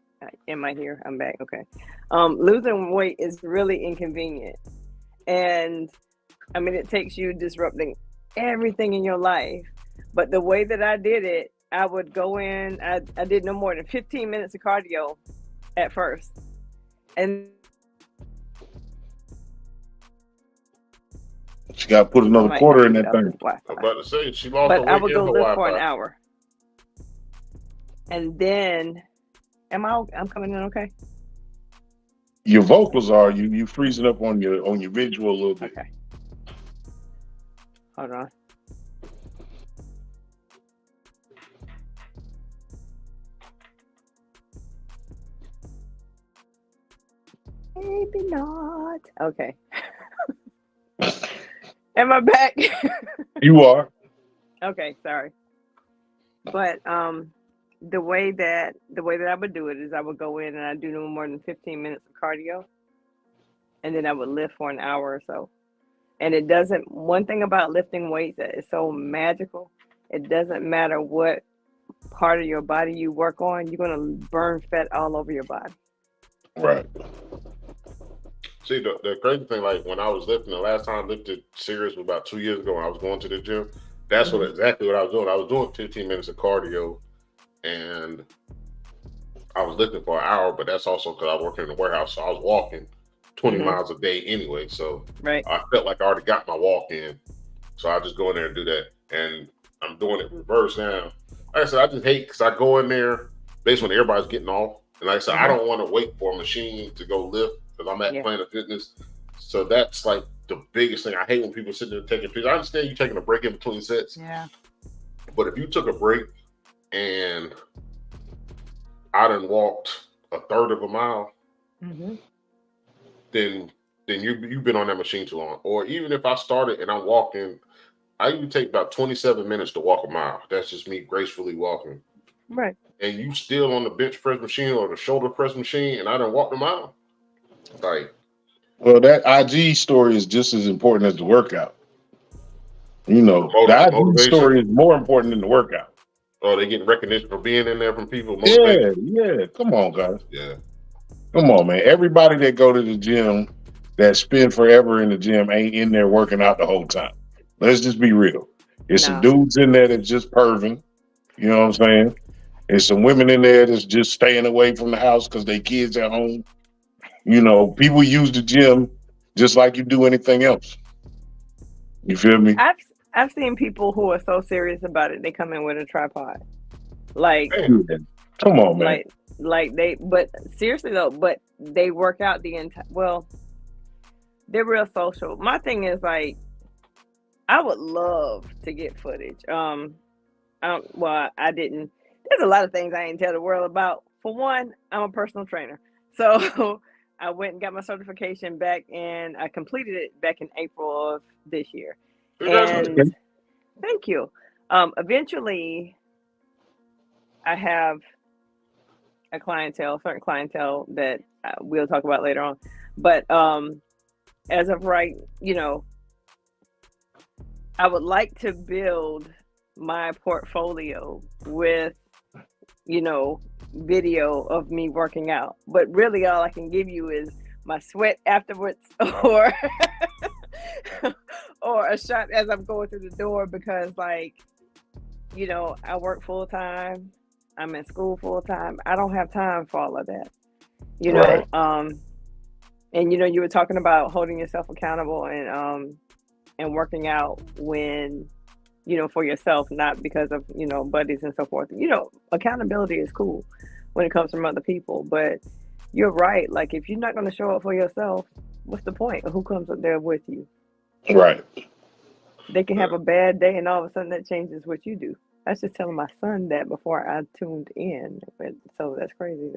Am I here? I'm back. Okay. Losing weight is really inconvenient. And I mean it takes you disrupting everything in your life. But the way that I did it, I would go in, I did no more than 15 minutes of cardio at first. And You got to put I another might have quarter to in get that off thing. this Wi-Fi. I'm about to say she lost her But I weight would in go her live for an Wi-Fi. hour. And then I'm coming in okay? Your vocals are you freezing up on your visual a little bit. Okay. Hold on. Maybe not. Okay. Am I back? You are. Okay, sorry. But the way that I would do it is I would go in and I do no more than 15 minutes of cardio, and then I would lift for an hour or so. And it doesn't. One thing about lifting weights that is so magical. It doesn't matter what part of your body you work on. You're gonna burn fat all over your body. Right. See, the crazy thing, like when I was lifting, the last time I lifted serious was about 2 years ago when I was going to the gym. That's Mhm. exactly what I was doing. I was doing 15 minutes of cardio, and I was lifting for an hour, but that's also because I work in the warehouse, so I was walking 20 Mhm. miles a day anyway. So Right. I felt like I already got my walk in. So I just go in there and do that. And I'm doing it reverse now. Like I said, I just hate because I go in there basically when everybody's getting off. And like I said, I Mhm. don't want to wait for a machine to go lift because I'm at Yeah. Planet Fitness. So that's like the biggest thing. I hate when people sit there taking pictures. I understand you taking a break in between sets. Yeah. But if you took a break and I done walked a third of a mile, Mhm. then you've been on that machine too long. Or even if I started and I'm walking, I usually take about 27 minutes to walk a mile. That's just me gracefully walking. Right. And you still on the bench press machine or the shoulder press machine, and I done walked a mile. Like, Well, that IG story is just as important as the workout. You know, the IG motivation. story is more important than the workout. Oh, they getting recognition for being in there from people. Yeah, Motivation. yeah. Come on, guys. Yeah. Come on, man. Everybody that go to the gym that spend forever in the gym ain't in there working out the whole time. Let's just be real. There's some No. dudes in there that's just perving. You know what I'm saying? There's some women in there that's just staying away from the house because they kids at home. You know, people use the gym just like you do anything else. You feel me? I've seen people who are so serious about it. They come in with a tripod. Like Man, Come on, man. like they. But seriously though, but they work out the entire. Well, they're real social. My thing is like, I would love to get footage. Well, I didn't. There's a lot of things I didn't tell the world about. For one, I'm a personal trainer, so I went and got my certification back, and I completed it back in April of this year. And congratulations. thank you. Eventually, I have a certain clientele that we'll talk about later on. But as of right, I would like to build my portfolio with, video of me working out. But really, all I can give you is my sweat afterwards, or or a shot as I'm going through the door because, like, I work full time. I'm in school full time. I don't have time for all of that. Right. And you were talking about holding yourself accountable and working out when for yourself, not because of buddies and so forth. Accountability is cool when it comes from other people, but you're right. Like, if you're not going to show up for yourself, what's the point? Who comes up there with you? Right. They can have a bad day and all of a sudden that changes what you do. I was just telling my son that before I tuned in, but so that's crazy.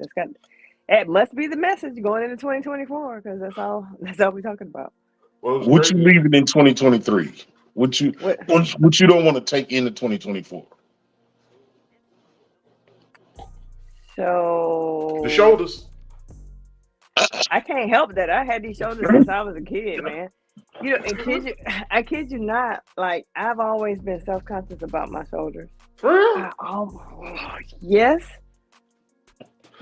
It must be the message going into 2024 because that's all we're talking about. Well, What you leaving in 2023? What you What? what you don't want to take into 2024? So the shoulders. I can't help that. I had these shoulders since I was a kid, man. You know, and I kid you not. Like I've always been self-conscious about my shoulders. For real? Yes,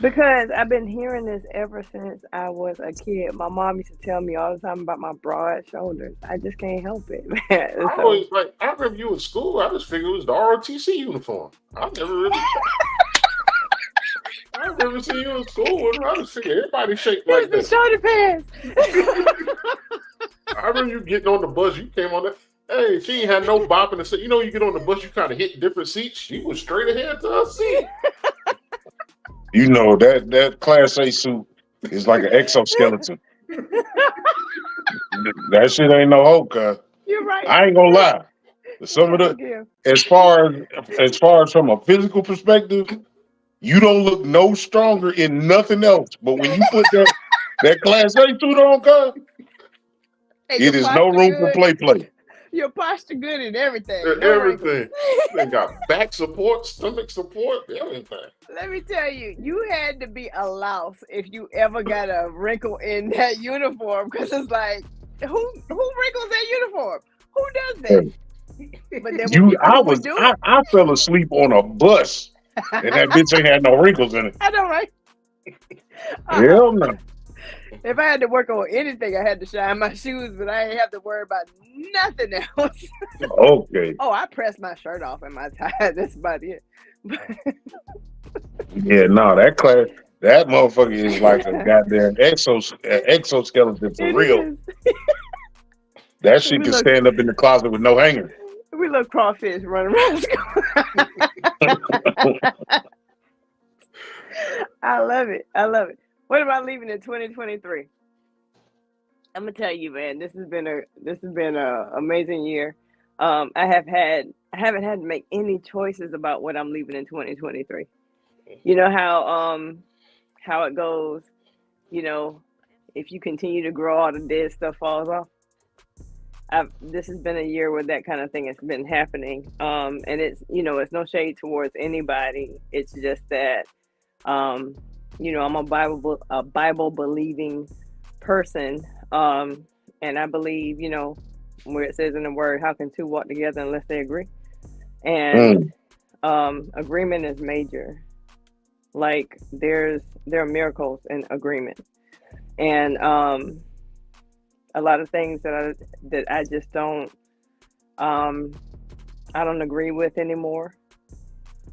because I've been hearing this ever since I was a kid. My mom used to tell me all the time about my broad shoulders. I just can't help it, man. I remember you in school. I just figured it was the ROTC uniform. I remember seeing you in school. I just figured everybody shaped like Here's that. the shoulder pads. I remember you getting on the bus. You came on that. Hey, she ain't had no bop in the seat. You know, you get on the bus, you kind of hit different seats. She was straight ahead to her seat. You know that Class A suit is like an exoskeleton. That shit ain't no hope, cuz. You're right. I ain't gonna lie. Some of the as far as from a physical perspective, you don't look no stronger in nothing else. But when you put that Class A suit on, cuz, it is no room for play. Your posture good and everything. Everything. They got back support, stomach support, everything. Let me tell you, you had to be a louse if you ever got a wrinkle in that uniform, because it's like, who wrinkles that uniform? Who does that? But then I fell asleep on a bus, and that bitch ain't had no wrinkles in it. I know, right? Hell no. If I had to work on anything, I had to shine my shoes, but I ain't have to worry about nothing else. Okay. Oh, I pressed my shirt off and my tie. That's about it. Yeah, no, that motherfucker is like a goddamn exoskeleton for real. That shit can stand up in the closet with no hanger. We look crawfish running around school. I love it. What about leaving in 2023? I'm gonna tell you, man. This has been a amazing year. I haven't had to make any choices about what I'm leaving in 2023. You know how it goes. You know, if you continue to grow, all the dead stuff falls off. This has been a year where that kind of thing has been happening. And it's no shade towards anybody. It's just that I'm a Bible believing person. And I believe, where it says in the word, how can two walk together unless they agree? And agreement is major. Like there are miracles in agreement. And a lot of things that I just don't I don't agree with anymore,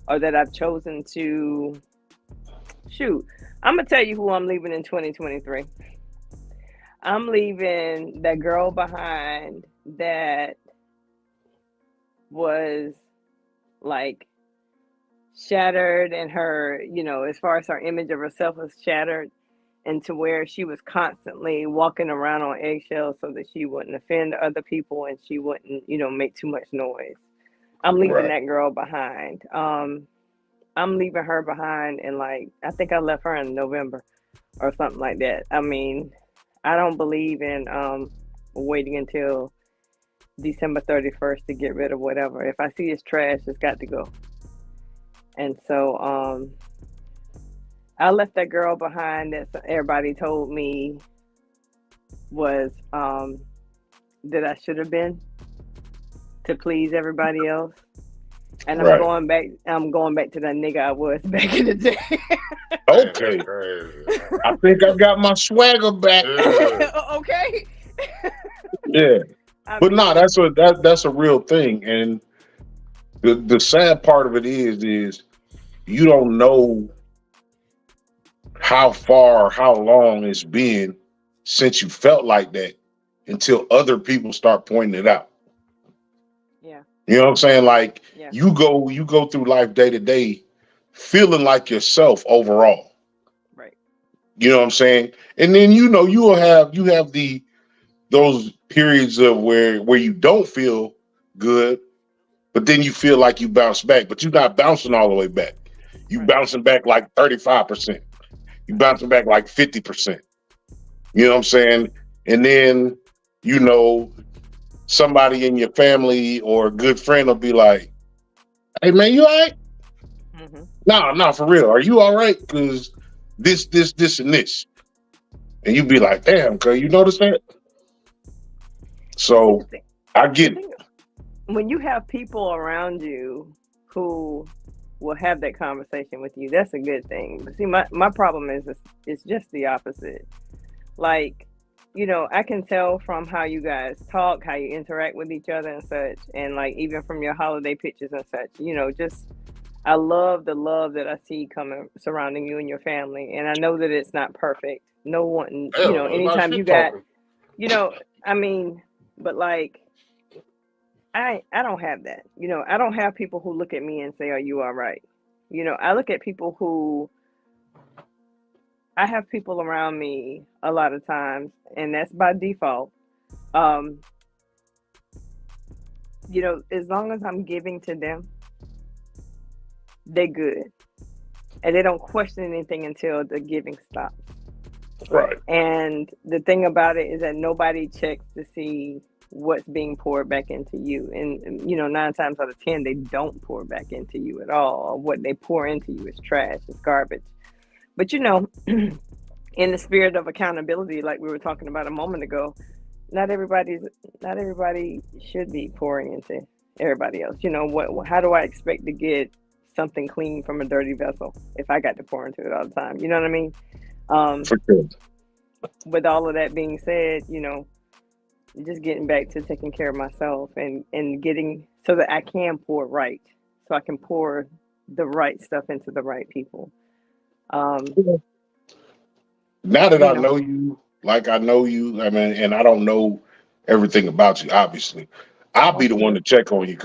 or that I've chosen to shoot. I'm gonna tell you who I'm leaving in 2023. I'm leaving that girl behind that was like shattered, and her, as far as her image of herself was shattered, and to where she was constantly walking around on eggshells so that she wouldn't offend other people and she wouldn't, make too much noise. I'm leaving that girl behind. I'm leaving her behind, and I think I left her in November or something like that. I mean, I don't believe in waiting until December 31st to get rid of whatever. If I see it's trash, it's got to go. And so I left that girl behind that everybody told me was that I should have been to please everybody else. And I'm going back to that nigga I was back in the day. Okay. I think I got my swagger back. Okay. Yeah. But no, that's a real thing. And the sad part of it is you don't know how far or how long it's been since you felt like that until other people start pointing it out. Yeah. You know what I'm saying? You go through life day to day feeling like yourself overall. Right. You know what I'm saying? And then you have those periods of where you don't feel good, but then you feel like you bounce back, but you're not bouncing all the way back. You bouncing back like 35%. you bouncing back like 50%. You know what I'm saying? And then, you know, somebody in your family or a good friend will be like, "Hey man, you all right? Mm-hmm. No, for real. Are you all right? Because this, and this." And you be like, "Damn, cuz you notice that?" But see, So I the get it. thing, when you have people around you who will have that conversation with you, that's a good thing. But see, my problem is it's just the opposite. Like, you know, I can tell from how you guys talk, how you interact with each other and such, and like even from your holiday pictures and such, you know, just I love the love that I see coming surrounding you and your family. And I know that it's not perfect. No one, you Hell know, no, there's a lot of anytime you shit got, talking. you know, I mean, but like I don't have that. You know, I don't have people who look at me and say, "Are you all right?" You know, I look at people who I have people around me a lot of times, and that's by default. Um, you know, as long as I'm giving to them, they're good. And they don't question anything until the giving stops. Right. And the thing about it is that nobody checks to see what's being poured back into you. And you know, 9 times out of 10, they don't pour back into you at all. What they pour into you is trash, it's garbage. But you know, in the spirit of accountability, like we were talking about a moment ago, not everybody's not everybody should be pouring into everybody else. You know, how do I expect to get something clean from a dirty vessel if I got to pour into it all the time? You know what I mean? Um, For sure. with all of that being said, you know, just getting back to taking care of myself and getting so that I can pour right, so I can pour the right stuff into the right people. Um, Now that you I know, know you, like I know you, I mean, and I don't know everything about you, obviously, I'll oh, be the you one do. to check on you,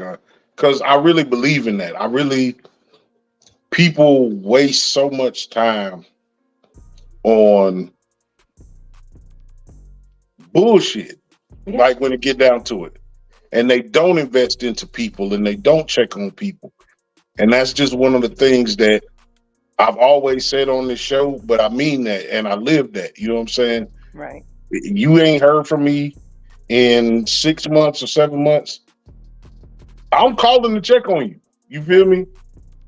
because I really believe in that. I really, people waste so much time on bullshit, Yeah, like when it get down to it, and they don't invest into people and they don't check on people, and that's just one of the things that I've always said on this show. But I mean that, and I live that. You know what I'm saying? right. You ain't heard from me in 6 months or 7 months. I'm calling to check on you. You feel Right. me?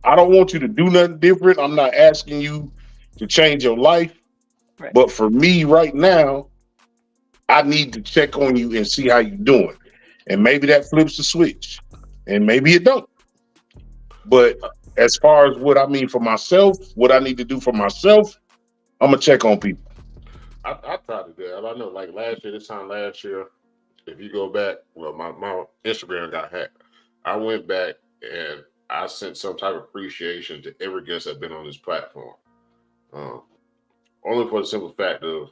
I don't want you to do nothing different. I'm not asking you to change your life. Right. But for me right now, I need to check on you and see how you're doing. And maybe that flips the switch. And maybe it don't. But as far as what I mean for myself, what I need to do for myself, I'm gonna check on people. I tried to do that. I know, like last year, this time last year, if you go back, well, my Instagram got hacked. I went back and I sent some type of appreciation to every guest that's been on this platform. Um, only for the simple fact of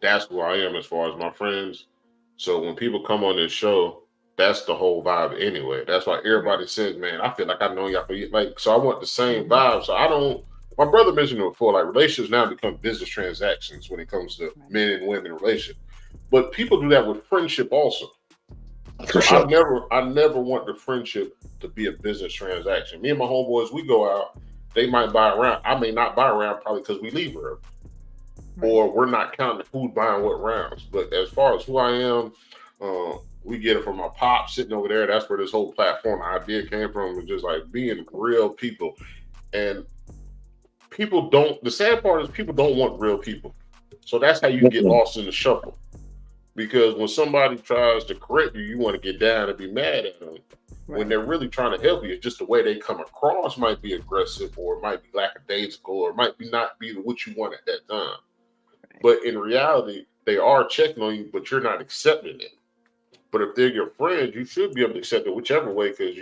that's who I am as far as my friends. So when people come on this show, that's the whole vibe anyway. That's why Right. everybody says, "Man, I feel like I've known y'all for years." Like, so I want the same Mm-hmm. vibe. So I don't. My brother mentioned it before. Like relationships now become business transactions when it comes to Right. men and women relations. But people do that with friendship also. For So sure. I never want the friendship to be a business transaction. Me and my homeboys, we go out. They might buy around. I may not buy around probably because we leave early Right. or we're not counting who's buying what rounds. But as far as who I am, we get it from my pop sitting over there. That's where this whole platform idea came from. Was just like being real people, and people don't. The sad part is people don't want real people. So that's how you get Mm-mm. lost in the shuffle. Because when somebody tries to correct you, you want to get down and be mad at them. When Right. they're really trying to help you, it's just the way they come across might be aggressive, or it might be lackadaisical, or it might be not be what you want at that time. Right. But in reality, they are checking on you, but you're not accepting it. But if they're your friends, you should be able to accept it whichever way because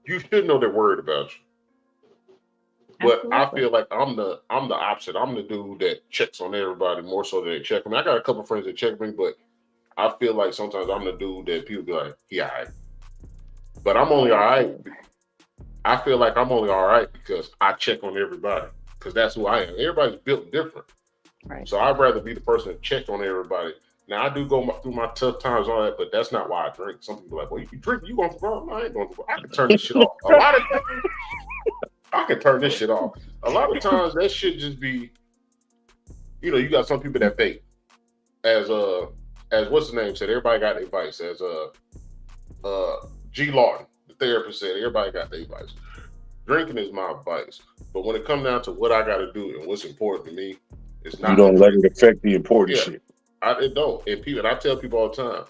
you should know they're worried about you. But I Absolutely. feel like I'm the opposite. I'm the dude that checks on everybody more so than they check me. I got a couple friends that check me, but I feel like sometimes I'm the dude that people be like, "He all right," but I'm Oh, only all right. absolutely. I feel like I'm only all right because I check on everybody because that's who I am. Everybody's built different. Right. So I'd rather be the person that checked on everybody. Now I do go through my tough times and all that, but that's not why I drink. Some people are like, well, you drink, you going for wrong? No, I ain't going for wrong. I can turn this shit off. A lot of times, I can turn this shit off. A lot of times that shit just be, you got some people that fake. As what's the name said, everybody got their vice. As G. Lawton, the therapist, said, everybody got their vice. Drinking is my vice, but when it comes down to what I got to do and what's important to me, it's not. You don't let it affect the important shit. It don't. And I tell people all the time,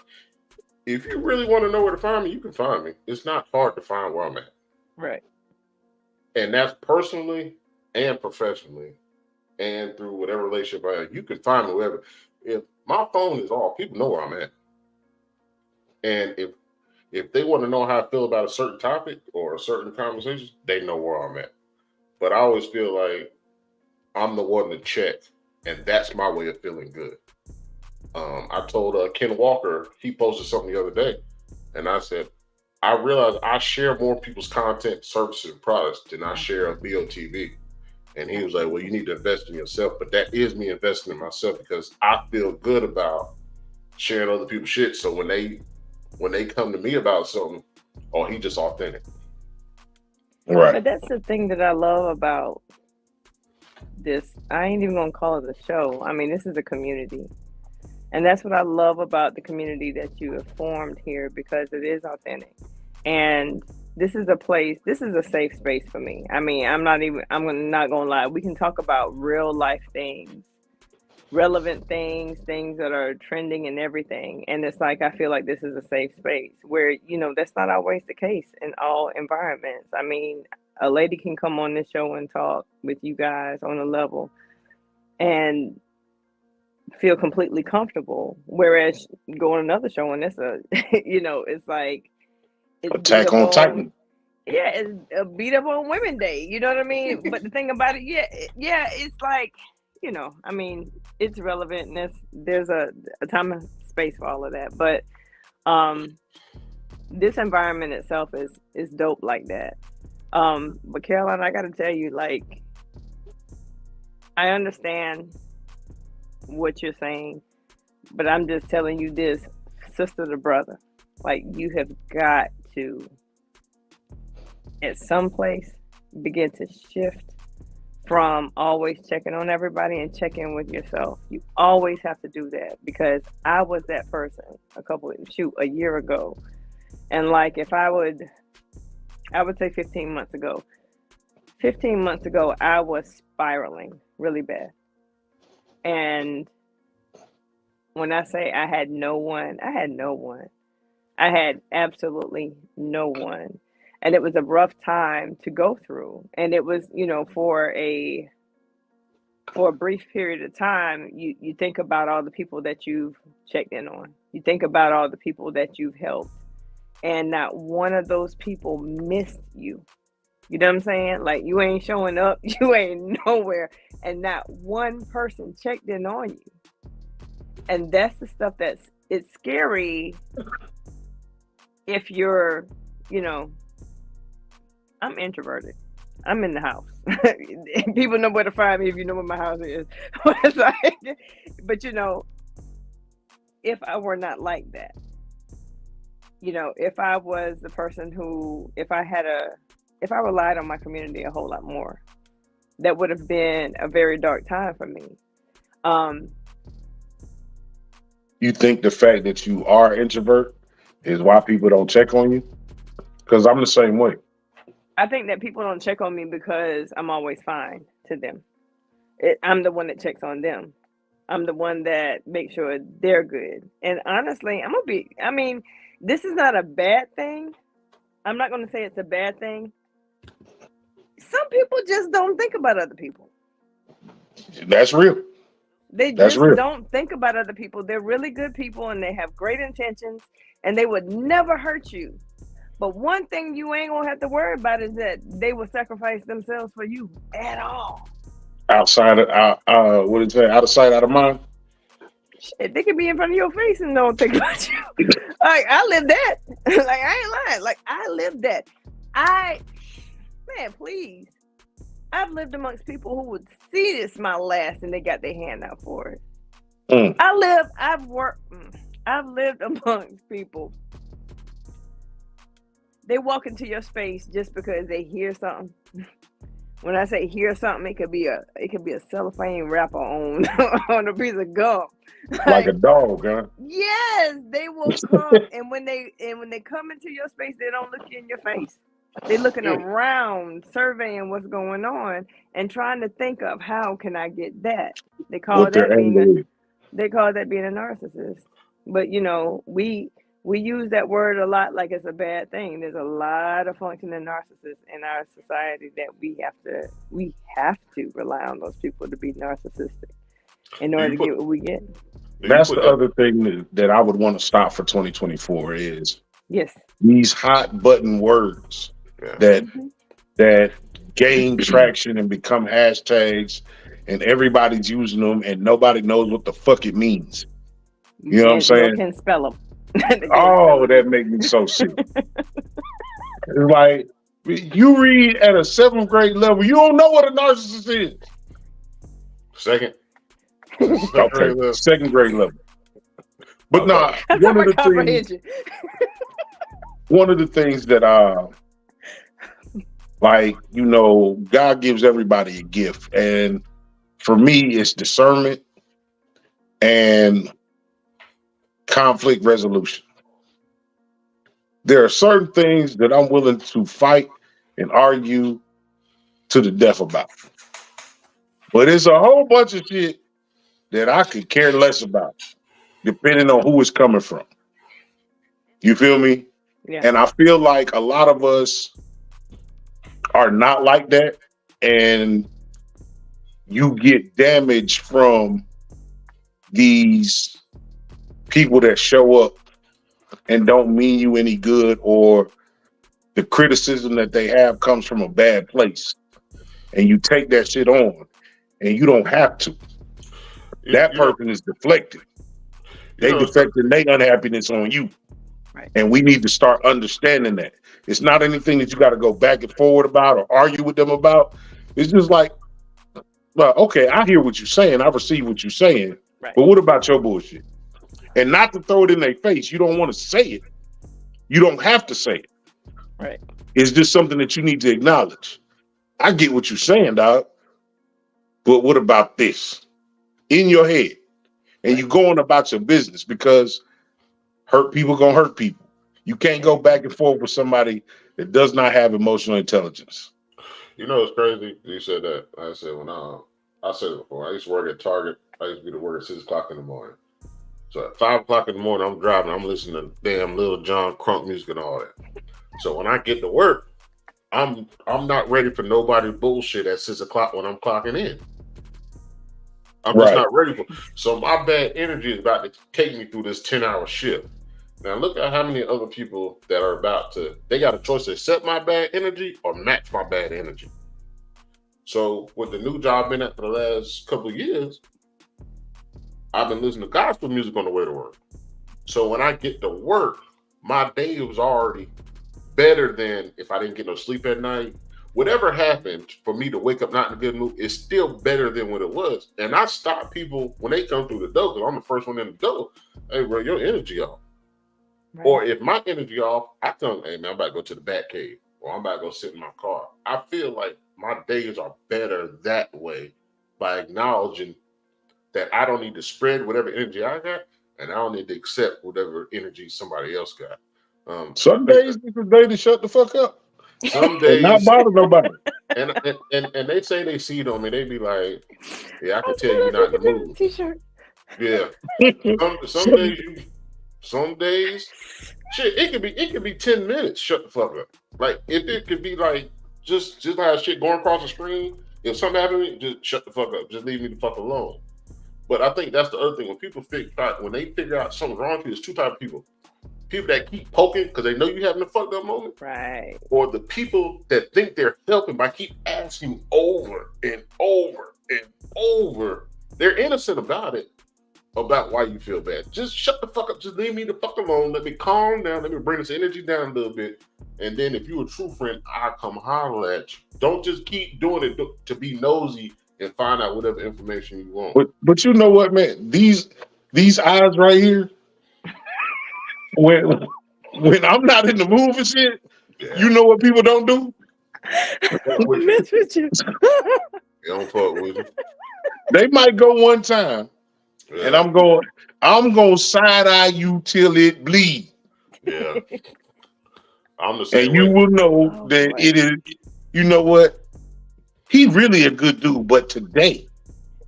if you really want to know where to find me, you can find me. It's not hard to find where I'm at. Right. And that's personally and professionally, and through whatever relationship I have. You can find me wherever. If my phone is off, people know where I'm at. And if they want to know how I feel about a certain topic or a certain conversation, they know where I'm at. But I always feel like I'm the one to check, and that's my way of feeling good. I told Ken Walker, he posted something the other day, and I said, I realize I share more people's content, services, and products than I share on BOTB. And he was like, well, you need to invest in yourself. But that is me investing in myself because I feel good about sharing other people's shit. So when they come to me about something, oh, he just authentic. Right. But that's the thing that I love about this. I ain't even gonna call it a show. I mean, this is a community. And that's what I love about the community that you have formed here, because it is authentic. And this is a safe space for me. I mean, I'm not gonna lie. We can talk about real life things, relevant things that are trending and everything. And it's like, I feel like this is a safe space where, that's not always the case in all environments. I mean, a lady can come on this show and talk with you guys on a level and feel completely comfortable, whereas go on another show and it's it's like it's Attack on Titan. Yeah, it's a beat up on Women Day. You know what I mean? But the thing about it, it's like, I mean, it's relevant, and there's a time and space for all of that. But this environment itself is dope like that. But Caroline, I got to tell you, like, I understand what you're saying, but I'm just telling you this, sister to brother, like, you have got to at some place begin to shift from always checking on everybody and check in with yourself. You always have to do that, because I was that person a year ago. And like, if I would say 15 months ago, I was spiraling really bad. And when I say I had no one. I had absolutely no one. And it was a rough time to go through. And it was, for a brief period of time, you think about all the people that you've checked in on. You think about all the people that you've helped. And not one of those people missed you. You know what I'm saying? Like, you ain't showing up, you ain't nowhere, and not one person checked in on you. And that's the stuff it's scary if you're, I'm introverted. I'm in the house. People know where to find me if you know where my house is. But if I were not like that, if I was the person who, if I relied on my community a whole lot more, that would have been a very dark time for me. You think the fact that you are introvert is why people don't check on you? Because I'm the same way. I think that people don't check on me because I'm always fine to them. I'm the one that checks on them. I'm the one that makes sure they're good. And honestly, this is not a bad thing. I'm not going to say it's a bad thing. Some people just don't think about other people. That's real. They just don't think about other people. They're really good people and they have great intentions and they would never hurt you. But one thing you ain't going to have to worry about is that they will sacrifice themselves for you at all. Outside of, what did you say? Out of sight, out of mind? Shit, they could be in front of your face and don't think about you. Like, I lived that. Like, I ain't lying. Like, I lived that. Man, please. I've lived amongst people who would see this my last and they got their hand out for it. I've lived amongst people. They walk into your space just because they hear something When I say hear something, it could be a cellophane wrapper on on a piece of gum. Like a dog, huh? Yes, they will come, and when they come into your space, they don't look you in your face. They're looking around, surveying what's going on, and trying to think of how can I get that. They call What their that being angle is. they call that being a narcissist. But we use that word a lot like it's a bad thing. There's a lot of functioning narcissists in our society that we have to rely on those people to be narcissistic in Do order you to put get what we get. do you That's the put that? other thing that I would want to stop for 2024 is Yes. these hot button words Yeah. that Mhm. that gain traction and become hashtags, and everybody's using them, and nobody knows what the fuck it means. You know what I'm Nor saying? can spell them. They can't spell Oh, them that either. make me so sick. It's like you read at a 7th grade level, you don't know what a narcissist is. Second. Okay, 2nd grade level. But Okay. nah, That's one of upper the things, comprehension. one of the things that like, God gives everybody a gift. And for me, it's discernment and conflict resolution. There are certain things that I'm willing to fight and argue to the death about. But it's a whole bunch of shit that I could care less about, depending on who it's coming from. You feel me? Yeah. And I feel like a lot of us are not like that. And you get damaged from these people that show up and don't mean you any good, or the criticism that they have comes from a bad place. And you take that shit on, and you don't have to. That You know, person is deflected. you They know, deflecting their unhappiness on you. Right. And we need to start understanding that. It's not anything that you got to go back and forward about or argue with them about. It's just like, well, okay, I hear what you're saying. I receive what you're saying. Right. But what about your bullshit? And not to throw it in their face. You don't want to say it. You don't have to say it. Right. It's just something that you need to acknowledge. I get what you're saying, dog. But what about this? In your head. And you going about your business, because hurt people gonna hurt people. You can't go back and forth with somebody that does not have emotional intelligence. it's crazy. You said that. I said I said it before. I used to work at Target. I used to be to work at 6 o'clock in the morning. So at 5 o'clock in the morning, I'm driving. I'm listening to damn Lil Jon crunk music and all that. So when I get to work, I'm not ready for nobody bullshit at 6 o'clock when I'm clocking in. I'm just not ready for. So my bad energy is about to take me through this 10-hour shift. Now look at how many other people that are about to. They got a choice to accept my bad energy or match my bad energy. So with the new job I've been at for the last couple of years, I've been listening to gospel music on the way to work. So when I get to work, my day was already better than if I didn't get no sleep at night. Whatever happened for me to wake up not in a good mood is still better than what it was. And I stop people when they come through the door, because I'm the first one in the door. Hey, bro, your energy off. Right. Or if my energy off, I tell them, hey, man, I'm about to go to the bat cave, or I'm about to go sit in my car. I feel like my days are better that way, by acknowledging that I don't need to spread whatever energy I got, and I don't need to accept whatever energy somebody else got. Some days is the day to shut the fuck up Some and days, not bother nobody. and they say they see it on me. They be like, "Yeah, I can tell you're not in the mood." T-shirt. Yeah, some days, shit. It could be 10 minutes. Shut the fuck up. Like if it could be like just have shit going across the screen. If something happens to me, just shut the fuck up. Just leave me the fuck alone. But I think that's the other thing. When people when they figure out something's wrong with you, there's two types of people. People that keep poking because they know you having a fucked up moment. Right. Or the people that think they're helping by keep asking over and over and over. They're innocent about it, about why you feel bad. Just shut the fuck up. Just leave me the fuck alone. Let me calm down. Let me bring this energy down a little bit. And then if you're a true friend, I'll come holler at you. Don't just keep doing it to be nosy and find out whatever information you want. But you know what, man? These eyes right here, when I'm not in the mood for shit, Yeah. you know what people don't do? Mess with you. They don't fuck with you. They might go one time, and Yeah. I'm going to side eye you till it bleed. Yeah. I'm the And same you way. will know that it is, you know what? He really a good dude, but today,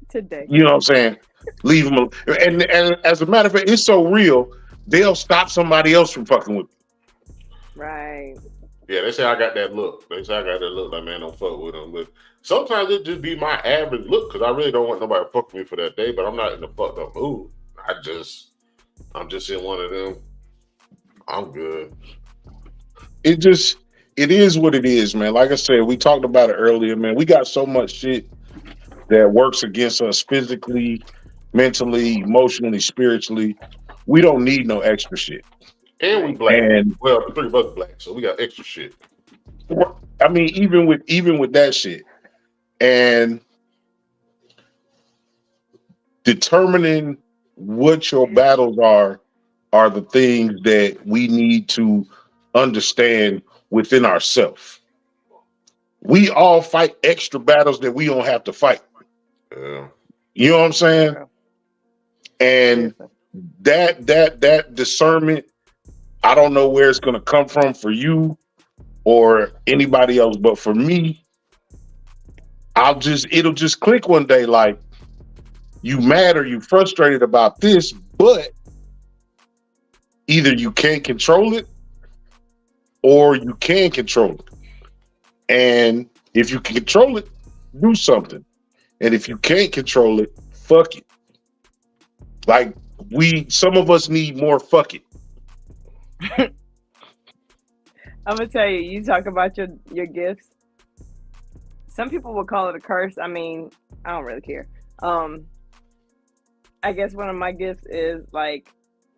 Today. you know what I'm saying? Leave him alone. And as a matter of fact, it's so real, they'll stop somebody else from fucking with me. Right. Yeah, they say I got that look. They say I got that look like, man, don't fuck with them. But sometimes it just be my average look because I really don't want nobody to fuck with me for that day, but I'm not in the fucked up mood. I'm just in one of them. I'm good. It is what it is, man. Like I said, we talked about it earlier, man. We got so much shit that works against us physically, mentally, emotionally, spiritually. We don't need no extra shit. And we Right. black. And Well, the three of us black, so we got extra shit. I mean, even with that shit, and determining what your battles are the things that we need to understand within ourselves. We all fight extra battles that we don't have to fight. Yeah. You know what I'm saying? Real. And Seriously. that discernment, I don't know where it's gonna come from for you or anybody else, but for me, it'll just click one day like you mad or you frustrated about this, but either you can't control it or you can control it. And if you can control it, do something. And if you can't control it, fuck it. Like some of us need more fuck it. I'm gonna tell you, you talk about your gifts. Some people would call it a curse. I mean, I don't really care. I guess one of my gifts is like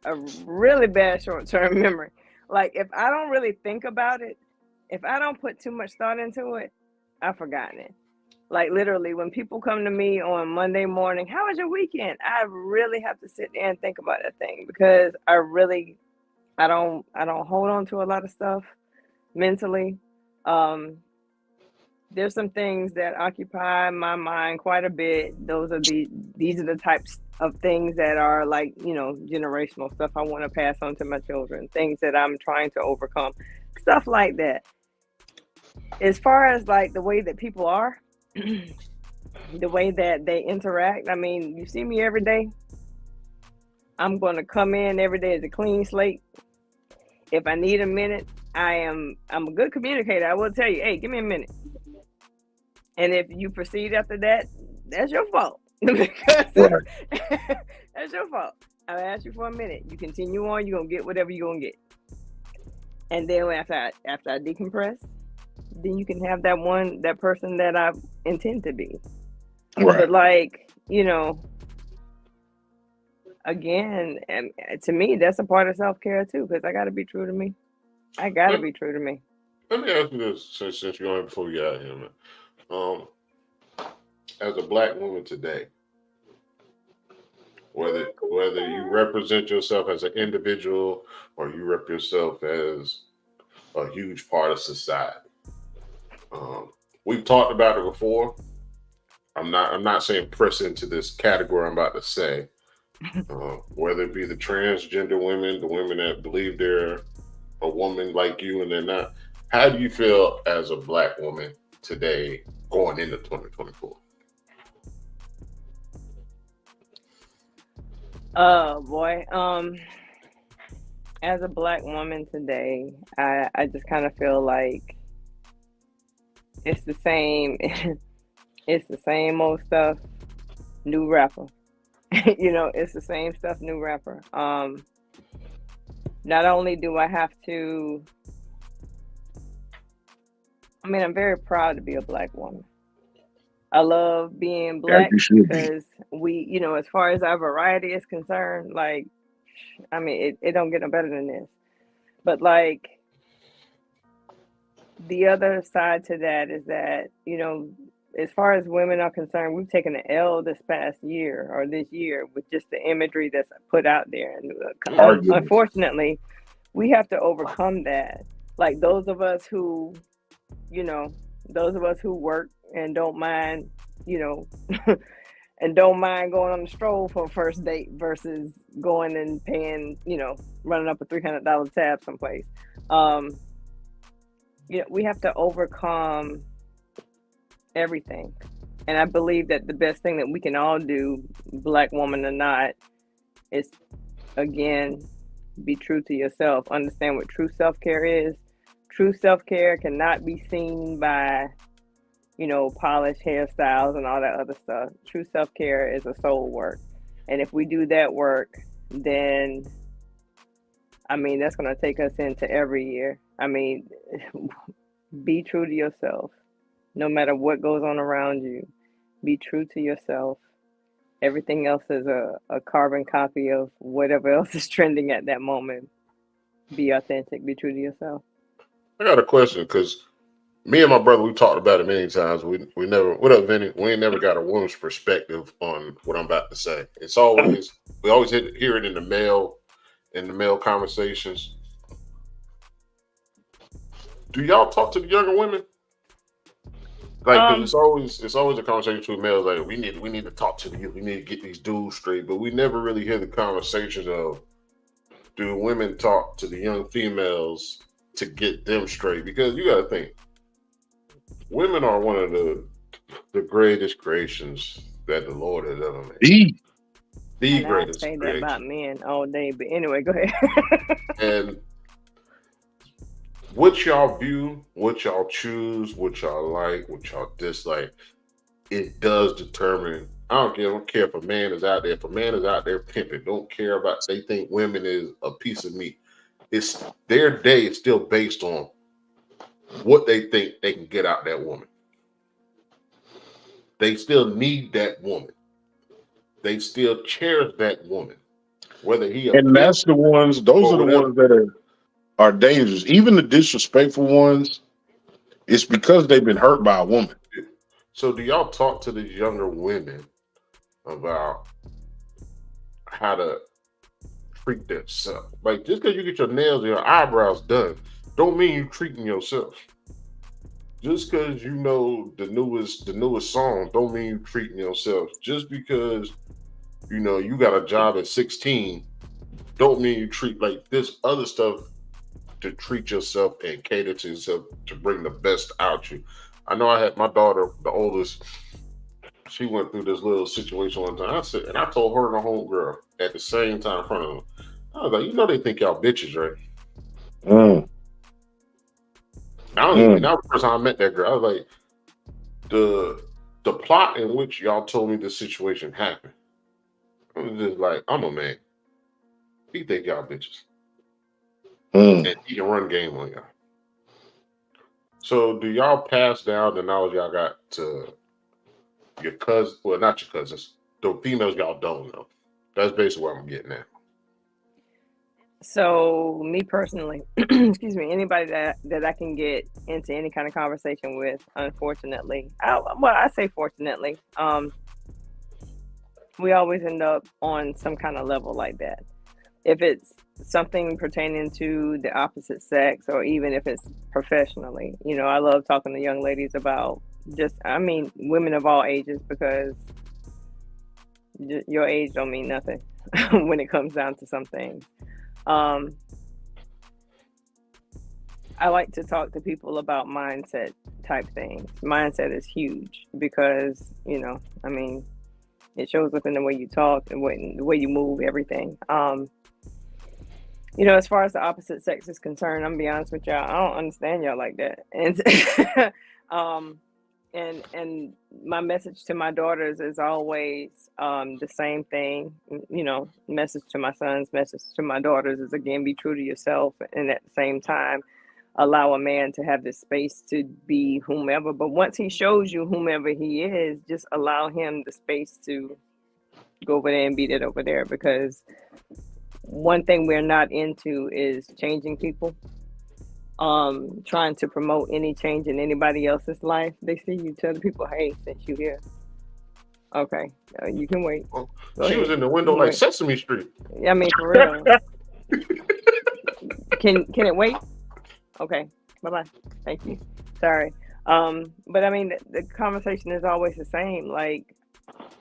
a really bad short-term memory. Like if I don't really think about it, if I don't put too much thought into it, I've forgotten it. Like literally, when people come to me on Monday morning, how was your weekend? I really have to sit there and think about that thing because I don't hold on to a lot of stuff mentally. There's some things that occupy my mind quite a bit. These are the types of things that are like, generational stuff I want to pass on to my children, things that I'm trying to overcome, stuff like that. As far as like the way that people are, the way that they interact, I mean, you see me every day. I'm going to come in every day as a clean slate. If I need a minute, I'm a good communicator. I will tell you, hey, give me a minute. And if you proceed after that, that's your fault. Because that's your fault. I asked you for a minute. You continue on, you're gonna get whatever you're gonna get. And then after I decompress, then you can have that person that I intend to be. Right. But like, again, and to me, that's a part of self-care too, because I gotta be true to me. I gotta be true to me. Let me ask you this since you're on before we got here, man. As a black woman today, whether you represent yourself as an individual or you rep yourself as a huge part of society, we've talked about it before. I'm not saying press into this category I'm about to say. Whether it be the transgender women, the women that believe they're a woman like you and they're not. How do you feel as a black woman today going into 2024? Oh boy. As a black woman today, I just kind of feel like it's the same it's the same old stuff, new rapper. It's the same stuff, new rapper. Not only do I have to, I'm very proud to be a black woman. I love being black because we, as far as our variety is concerned, like, it don't get no better than this. But like, the other side to that is that, as far as women are concerned, we've taken an L this past year or this year with just the imagery that's put out there. And unfortunately, we have to overcome that. Like those of us who, those of us who work and don't mind, you know, and don't mind going on a stroll for a first date versus going and paying, you know, running up a $300 tab someplace. Um, you know, we have to overcome everything. And I believe that the best thing that we can all do, black woman or not, is again, be true to yourself. Understand what true self-care is. True self-care cannot be seen by, you know, polished hairstyles and all that other stuff. True self-care is a soul work. And if we do that work, then I mean, that's going to take us into every year. I mean, be true to yourself. No matter what goes on around you, be true to yourself. Everything else is a carbon copy of whatever else is trending at that moment. Be authentic, be true to yourself. I got a question because me and my brother, we talked about it many times. We never, what up, Vinny? We ain't never got a woman's perspective on what I'm about to say. It's always, we always hear it in the male conversations. Do y'all talk to the younger women? Like, cause it's always a conversation between males. Like, we need to talk to the youth. We need to get these dudes straight. But we never really hear the conversations of, do women talk to the young females to get them straight? Because you got to think, women are one of the greatest creations that the Lord has ever made. The and greatest I say creation. that about men all day. But anyway, go ahead. And what y'all view, what y'all choose, what y'all like, what y'all dislike, it does determine. I don't care if a man is out there. If a man is out there pimping, don't care about. They think women is a piece of meat. It's their day is still based on what they think they can get out that woman. They still need that woman. They still cherish that woman. Whether he and that's the ones. Those are the ones that are dangerous. Even the disrespectful ones, it's because they've been hurt by a woman. So, do y'all talk to the younger women about how to treat themselves? Like, just because you get your nails and your eyebrows done, don't mean you treating yourself. Just because you know the newest song, don't mean you treating yourself. Just because you know you got a job at 16, don't mean you treat like this other stuff to treat yourself and cater to yourself to bring the best out you. I know I had my daughter, the oldest, she went through this little situation one time. I told her and her homegirl at the same time in front of them. I was like, you know they think y'all bitches, right? I don't even, that was the first time I met that girl. I was like, the plot in which y'all told me this situation happened. I was just like, I'm a man. He think y'all bitches. And he can run game on y'all. So do y'all pass down the knowledge y'all got to your cousins? Well, not your cousins. The females y'all don't know. That's basically what I'm getting at. So me personally, excuse me, anybody that I can get into any kind of conversation with, unfortunately, I say fortunately, we always end up on some kind of level like that. If it's something pertaining to the opposite sex, or even if it's professionally, you know, I love talking to young ladies about women of all ages, because your age don't mean nothing when it comes down to some things. I like to talk to people about mindset type things. Mindset is huge because, you know, I mean, it shows up in the way you talk, the way you move, everything. You know, as far as the opposite sex is concerned, I'm gonna be honest with y'all, I don't understand y'all like that. And my message to my daughters is always the same thing. You know, message to my sons, message to my daughters is, again, be true to yourself, and at the same time, allow a man to have the space to be whomever. But once he shows you whomever he is, just allow him the space to go over there and beat it over there, because one thing we're not into is changing people. Trying to promote any change in anybody else's life. They see you, tell the people, hey, since you here, okay, you can wait. She was in the window like Sesame Street. I mean, for real. Can it wait? Okay, bye-bye. Thank you. Sorry. But I mean, the conversation is always the same. Like,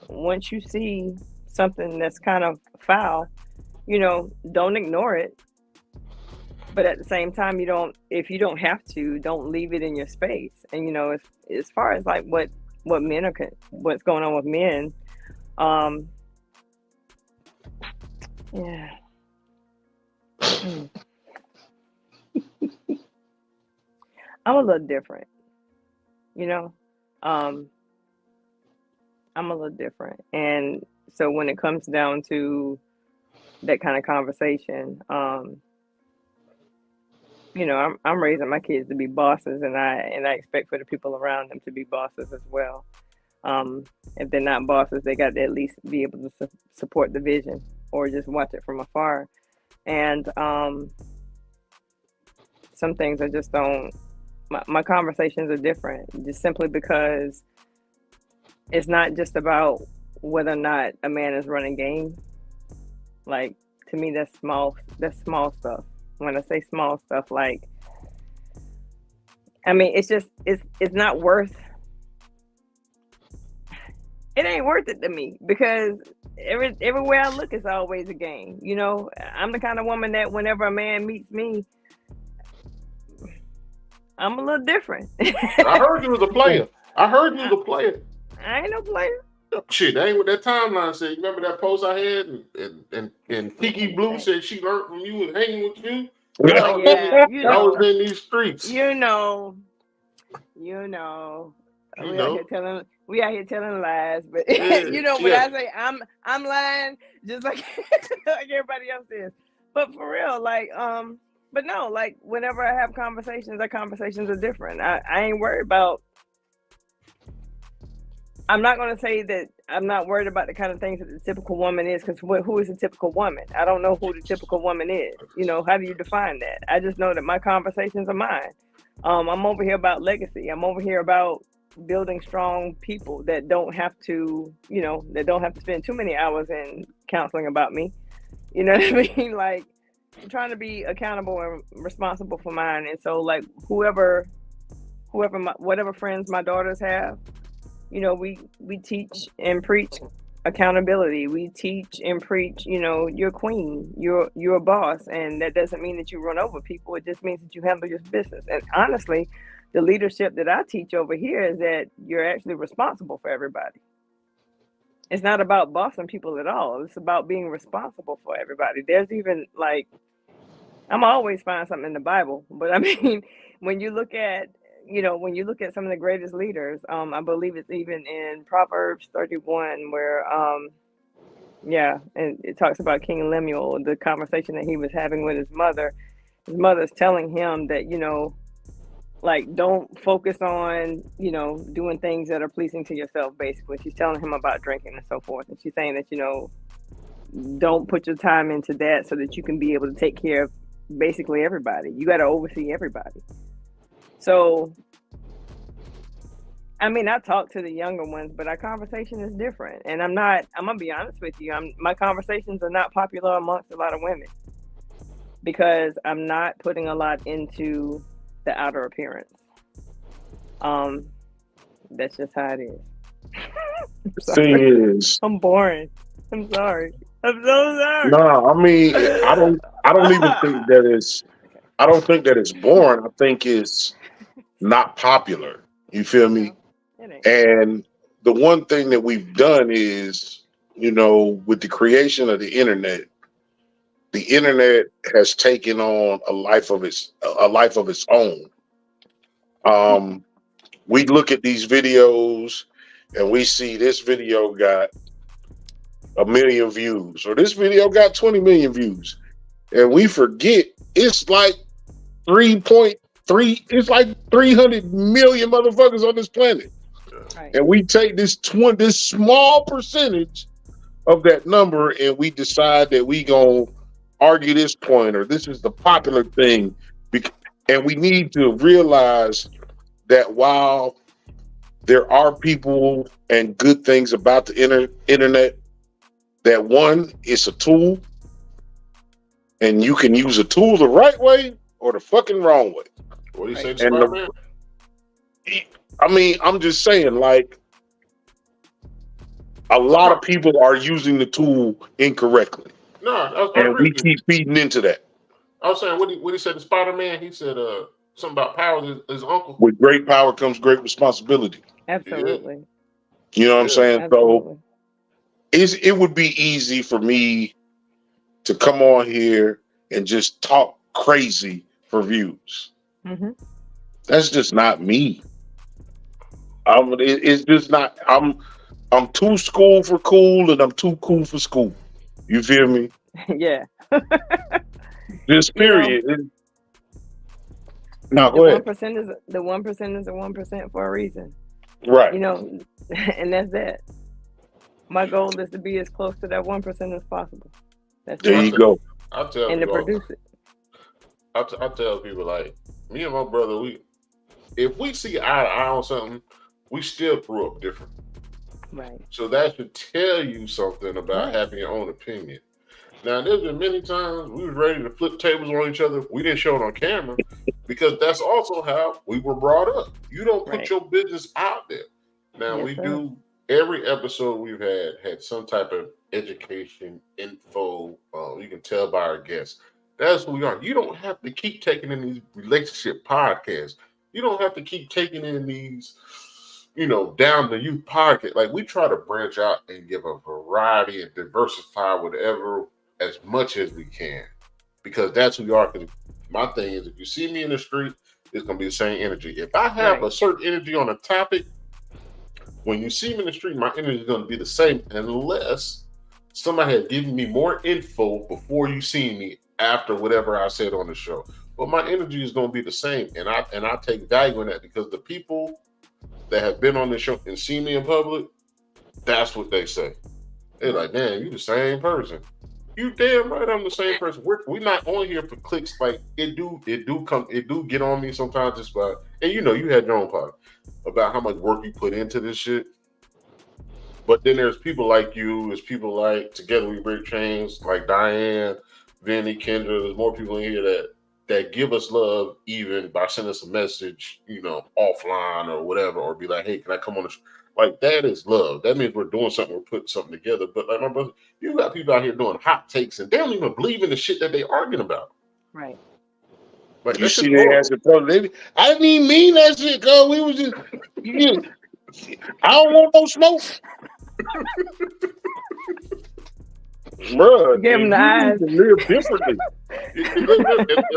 once you see something that's kind of foul, don't ignore it. But at the same time, if you don't have to, don't leave it in your space. And as far as like what men are, what's going on with men, um, yeah. I'm a little different, you know. Um, I'm a little different, and so when it comes down to that kind of conversation, I'm raising my kids to be bosses, and I expect for the people around them to be bosses as well. If they're not bosses, they got to at least be able to support the vision or just watch it from afar. And some things I just don't. My conversations are different, just simply because it's not just about whether or not a man is running game. Like, to me, that's small. That's small stuff. When I say small stuff, like, I mean, it's not worth. It ain't worth it to me, because everywhere I look, it's always a game. I'm the kind of woman that whenever a man meets me, I'm a little different. I heard you was a player. I ain't no player. Shit, that ain't what that timeline said. You remember that post I had? And Kiki Blue said she learned from you and hanging with you. Oh yeah, I was in these streets. We out here telling lies, but Yeah, when I say I'm lying, just like like everybody else is. But for real, like but no, like whenever I have conversations, our conversations are different. I ain't worried about. I'm not going to say that I'm not worried about the kind of things that the typical woman is, because who is a typical woman? I don't know who the typical woman is. How do you define that? I just know that my conversations are mine. I'm over here about legacy. I'm over here about building strong people that don't have to, spend too many hours in counseling about me. You know what I mean? Like, I'm trying to be accountable and responsible for mine. And so, like, whatever friends my daughters have, we teach and preach accountability. We teach and preach, you're queen, you're a boss, and that doesn't mean that you run over people. It just means that you handle your business. And honestly, the leadership that I teach over here is that you're actually responsible for everybody. It's not about bossing people at all. It's about being responsible for everybody. There's even, like, I'm always find something in the Bible, but I mean, when you look at some of the greatest leaders, I believe it's even in Proverbs 31 where, and it talks about King Lemuel, the conversation that he was having with his mother. His mother's telling him that, like, don't focus on, doing things that are pleasing to yourself, basically. She's telling him about drinking and so forth. And she's saying that, don't put your time into that so that you can be able to take care of basically everybody. You got to oversee everybody. So, I mean, I talk to the younger ones, but our conversation is different. And I'm going to be honest with you, my conversations are not popular amongst a lot of women, because I'm not putting a lot into the outer appearance. That's just how it is. I'm boring. I'm sorry. I'm so sorry. No, I mean, I don't even think that it's boring. I think it's not popular. You feel me? And the one thing that we've done is, with the creation of the internet has taken on a life of its own. We look at these videos and we see this video got 1 million views, or this video got 20 million views, and we forget it's like 3.3. It's like 300 million motherfuckers on this planet. Right. And we take this small percentage of that number, and we decide that we gonna argue this point, or this is the popular thing. And we need to realize that while there are people and good things about the internet, that one, it's a tool, and you can use a tool the right way or the fucking wrong way. What do you say, Spider-Man? I mean, I'm just saying, like, a lot of people are using the tool incorrectly, No, I and agree we with you. keep feeding into that. I was saying what he said to Spider-Man. He said something about Powers, his uncle. With great power comes great responsibility. Yeah, Absolutely. You know what I'm yeah. saying? So Absolutely. it would be easy for me to come on here and just talk crazy for views. Hmm. That's just not me. It's just not. I'm too school for cool, and I'm too cool for school. You feel me? Yeah. Just You know, period. No, the go ahead. 1% is the 1% is the 1% for a reason. Right You know, and that's that. My goal is to be as close to that 1% as possible. That's there, I it. you tell go. I tell And to people all the produce time. it. I tell people like me and my brother. If we see eye to eye on something, we still grew up different. Right. So that should tell you something about Right. having your own opinion. Now, there's been many times we was ready to flip tables on each other. We didn't show it on camera because that's also how we were brought up. You don't put Right. your business out there. Now Yes, we sir. do. Every episode we've had some type of education info. You can tell by our guests. That's who we are. You don't have to keep taking in these relationship podcasts. You don't have to keep taking in these, down the youth podcast. Like we try to branch out and give a variety and diversify whatever as much as we can because that's who you are. Because my thing is, if you see me in the street, it's gonna be the same energy. If I have Right. a certain energy on a topic, when you see me in the street, my energy is gonna be the same unless somebody had given me more info before you see me after whatever I said on the show. But my energy is gonna be the same, and I take value in that because the people that have been on the show and see me in public, that's what they say. They're like, "Damn, you the same person." You damn right I'm the same person. We're not on here for clicks. Like it do get on me sometimes just by and you had your own part about how much work you put into this shit. But then there's people like you, there's people like Together We Break Chains, like Diane, Vinny, Kendra. There's more people in here that give us love even by sending us a message, offline or whatever, or be like, hey, can I come on the show? Like that is love. That means we're doing something, we're putting something together. But like my brother, you got people out here doing hot takes and they don't even believe in the shit that they arguing about. Right. Like You that see shit's they ass horrible. in front of them. I didn't even mean that shit, cuz we was just you, I don't want no smoke. Bruh, Give them and the you need eyes. to live differently. And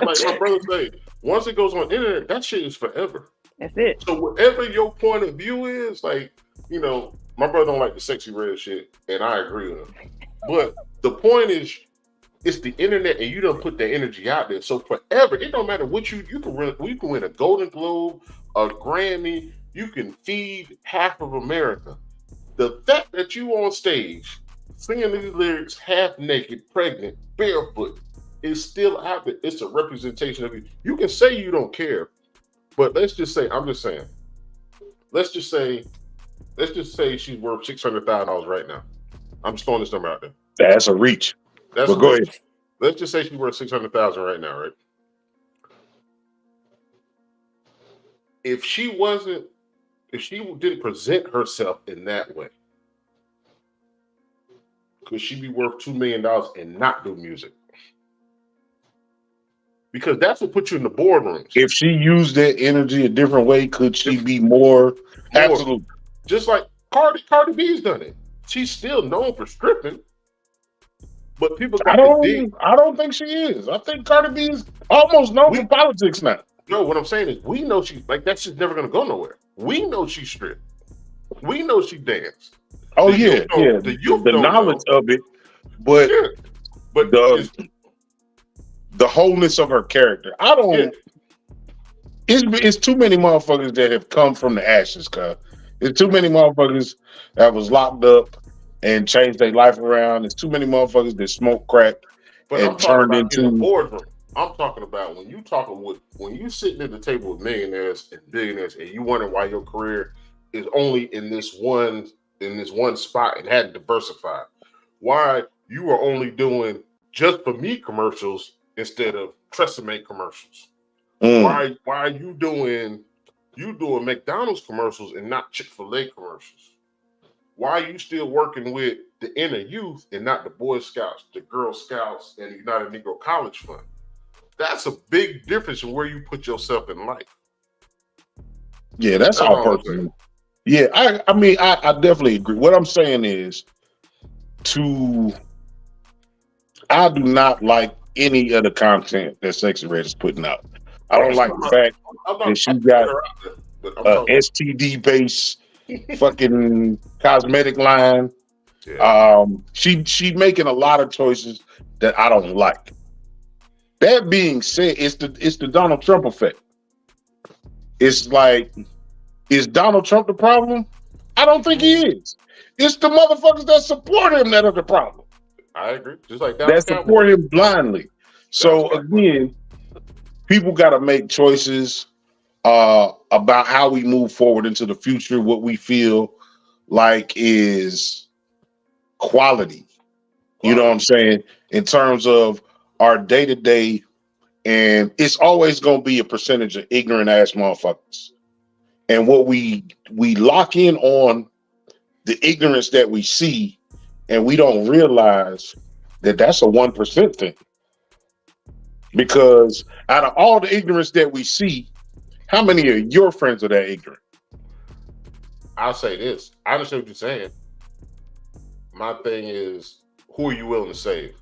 like my brother say, once it goes on the internet, that shit is forever. That's it. So whatever your point of view is, like, my brother don't like the sexy red shit, and I agree with him. But the point is, it's the internet, and you don't put that energy out there. So forever, it don't matter what you can win a Golden Globe, a Grammy, you can feed half of America. The fact that you on stage singing these lyrics half naked, pregnant, barefoot, is still out there. It's a representation of you. You can say you don't care, but let's just say, I'm just saying, let's just say she's worth $600,000 right now. I'm just throwing this number out there. That's a reach. That's But a go ahead. reach. Let's just say she's worth $600,000 right now, right? If she didn't present herself in that way, could she be worth $2 million and not do music? Because that's what puts you in the boardrooms. If she used that energy a different way, could she be more? Absolutely. Just like Cardi B's done it. She's still known for stripping, but people got to dig. I don't think she is. I think Cardi B is almost known for politics now. No, what I'm saying is we know she's like that's just never gonna go nowhere. We know she stripped. We know she danced. Oh The yeah, yeah. The youth The don't knowledge know. of it, but Yeah. But the wholeness of her character. I don't. Yeah. It's too many motherfuckers that have come from the ashes, cuz. It's too many motherfuckers that was locked up and changed their life around. It's too many motherfuckers that smoked crack But and I'm talking turned about in the into. boardroom. I'm talking about when you sitting at the table with millionaires and billionaires and you wonder why your career is only in this one spot and hadn't diversified. Why you are only doing just for me commercials instead of Tresemme commercials. Why are you doing You doing McDonald's commercials and not Chick-fil-A commercials. Why are you still working with the inner youth and not the Boy Scouts, the Girl Scouts, and the United Negro College Fund? That's a big difference in where you put yourself in life. Yeah, that's all personal. Yeah, I mean, I definitely agree. What I'm saying is, I do not like any of the content that Sexy Red is putting out. I don't like the fact that she got STD based fucking cosmetic line. Yeah. She making a lot of choices that I don't like. That being said, it's the Donald Trump effect. It's like, is Donald Trump the problem? I don't think he is. It's the motherfuckers that support him that are the problem. I agree. Just like that support him blindly. So again, people got to make choices about how we move forward into the future. What we feel like is quality. You know what I'm saying? In terms of our day to day, and it's always going to be a percentage of ignorant ass motherfuckers. And what we lock in on the ignorance that we see, and we don't realize that that's a 1% thing. Because out of all the ignorance that we see, how many of your friends are that ignorant? I'll say this. I understand what you're saying. My thing is, who are you willing to save?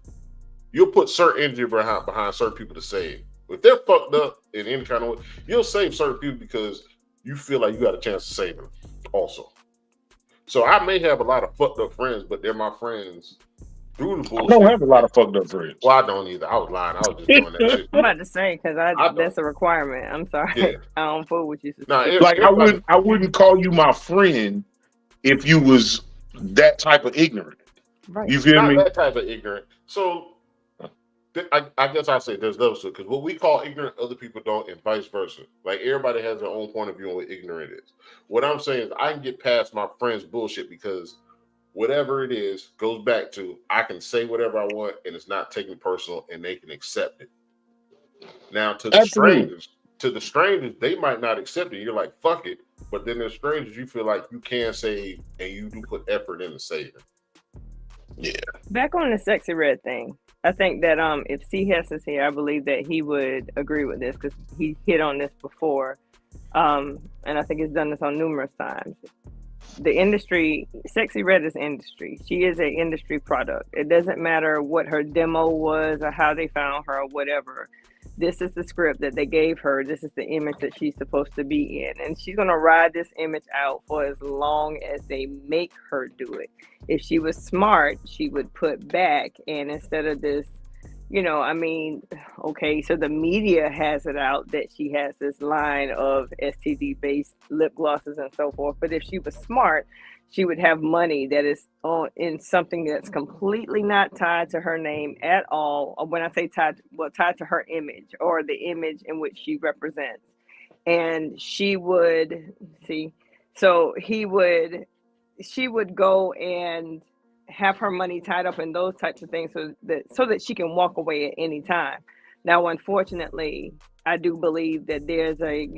You'll put certain energy behind certain people to save. If they're fucked up in any kind of way, you'll save certain people because you feel like you got a chance to save them also. So I may have a lot of fucked up friends, but they're my friends through the bullshit. I don't have a lot of fucked up friends. Well, I don't either. I was lying. I was just doing that shit. I'm about to say, because that's a requirement. I'm sorry. Yeah. I don't fool with you. I wouldn't call you my friend if you was that type of ignorant. Right. You feel me? Not that type of ignorant. So I guess I say there's levels to it, because what we call ignorant, other people don't, and vice versa. Like, everybody has their own point of view on what ignorant is. What I'm saying is I can get past my friend's bullshit because whatever it is goes back to I can say whatever I want and it's not taken personal and they can accept it. Now to the strangers, they might not accept it. You're like, fuck it. But then there's strangers you feel like you can save and you do put effort into saving. Yeah. Back on the Sexy Red thing, I think that if C. Hess is here, I believe that he would agree with this because he hit on this before. And I think he's done this on numerous times. The industry, Sexy Red is industry. She is an industry product. It doesn't matter what her demo was or how they found her or whatever. This is the script that they gave her. This is the image that she's supposed to be in. And she's going to ride this image out for as long as they make her do it. If she was smart, she would put back. And instead of this, okay, so the media has it out that she has this line of STD-based lip glosses and so forth. But if she was smart, she would have money that is in something that's completely not tied to her name at all. Or when I say tied to her image or the image in which she represents. And she would she would go and have her money tied up in those types of things so that she can walk away at any time. Now, unfortunately, I do believe that there's a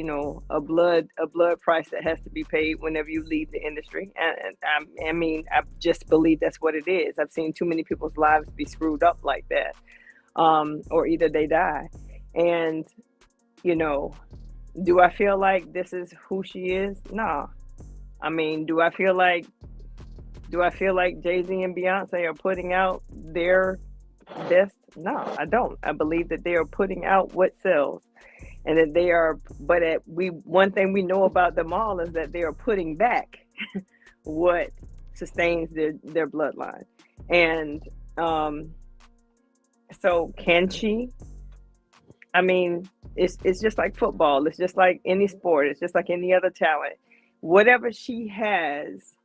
blood price that has to be paid whenever you leave the industry. And I just believe that's what it is. I've seen too many people's lives be screwed up like that. Or either they die. And, do I feel like this is who she is? Nah. I mean, do I feel like Jay-Z and Beyonce are putting out their best? No, I don't. I believe that they are putting out what sells, and that they are. But one thing we know about them all is that they are putting back what sustains their bloodline. And so, can she? I mean, it's just like football. It's just like any sport. It's just like any other talent. Whatever she has,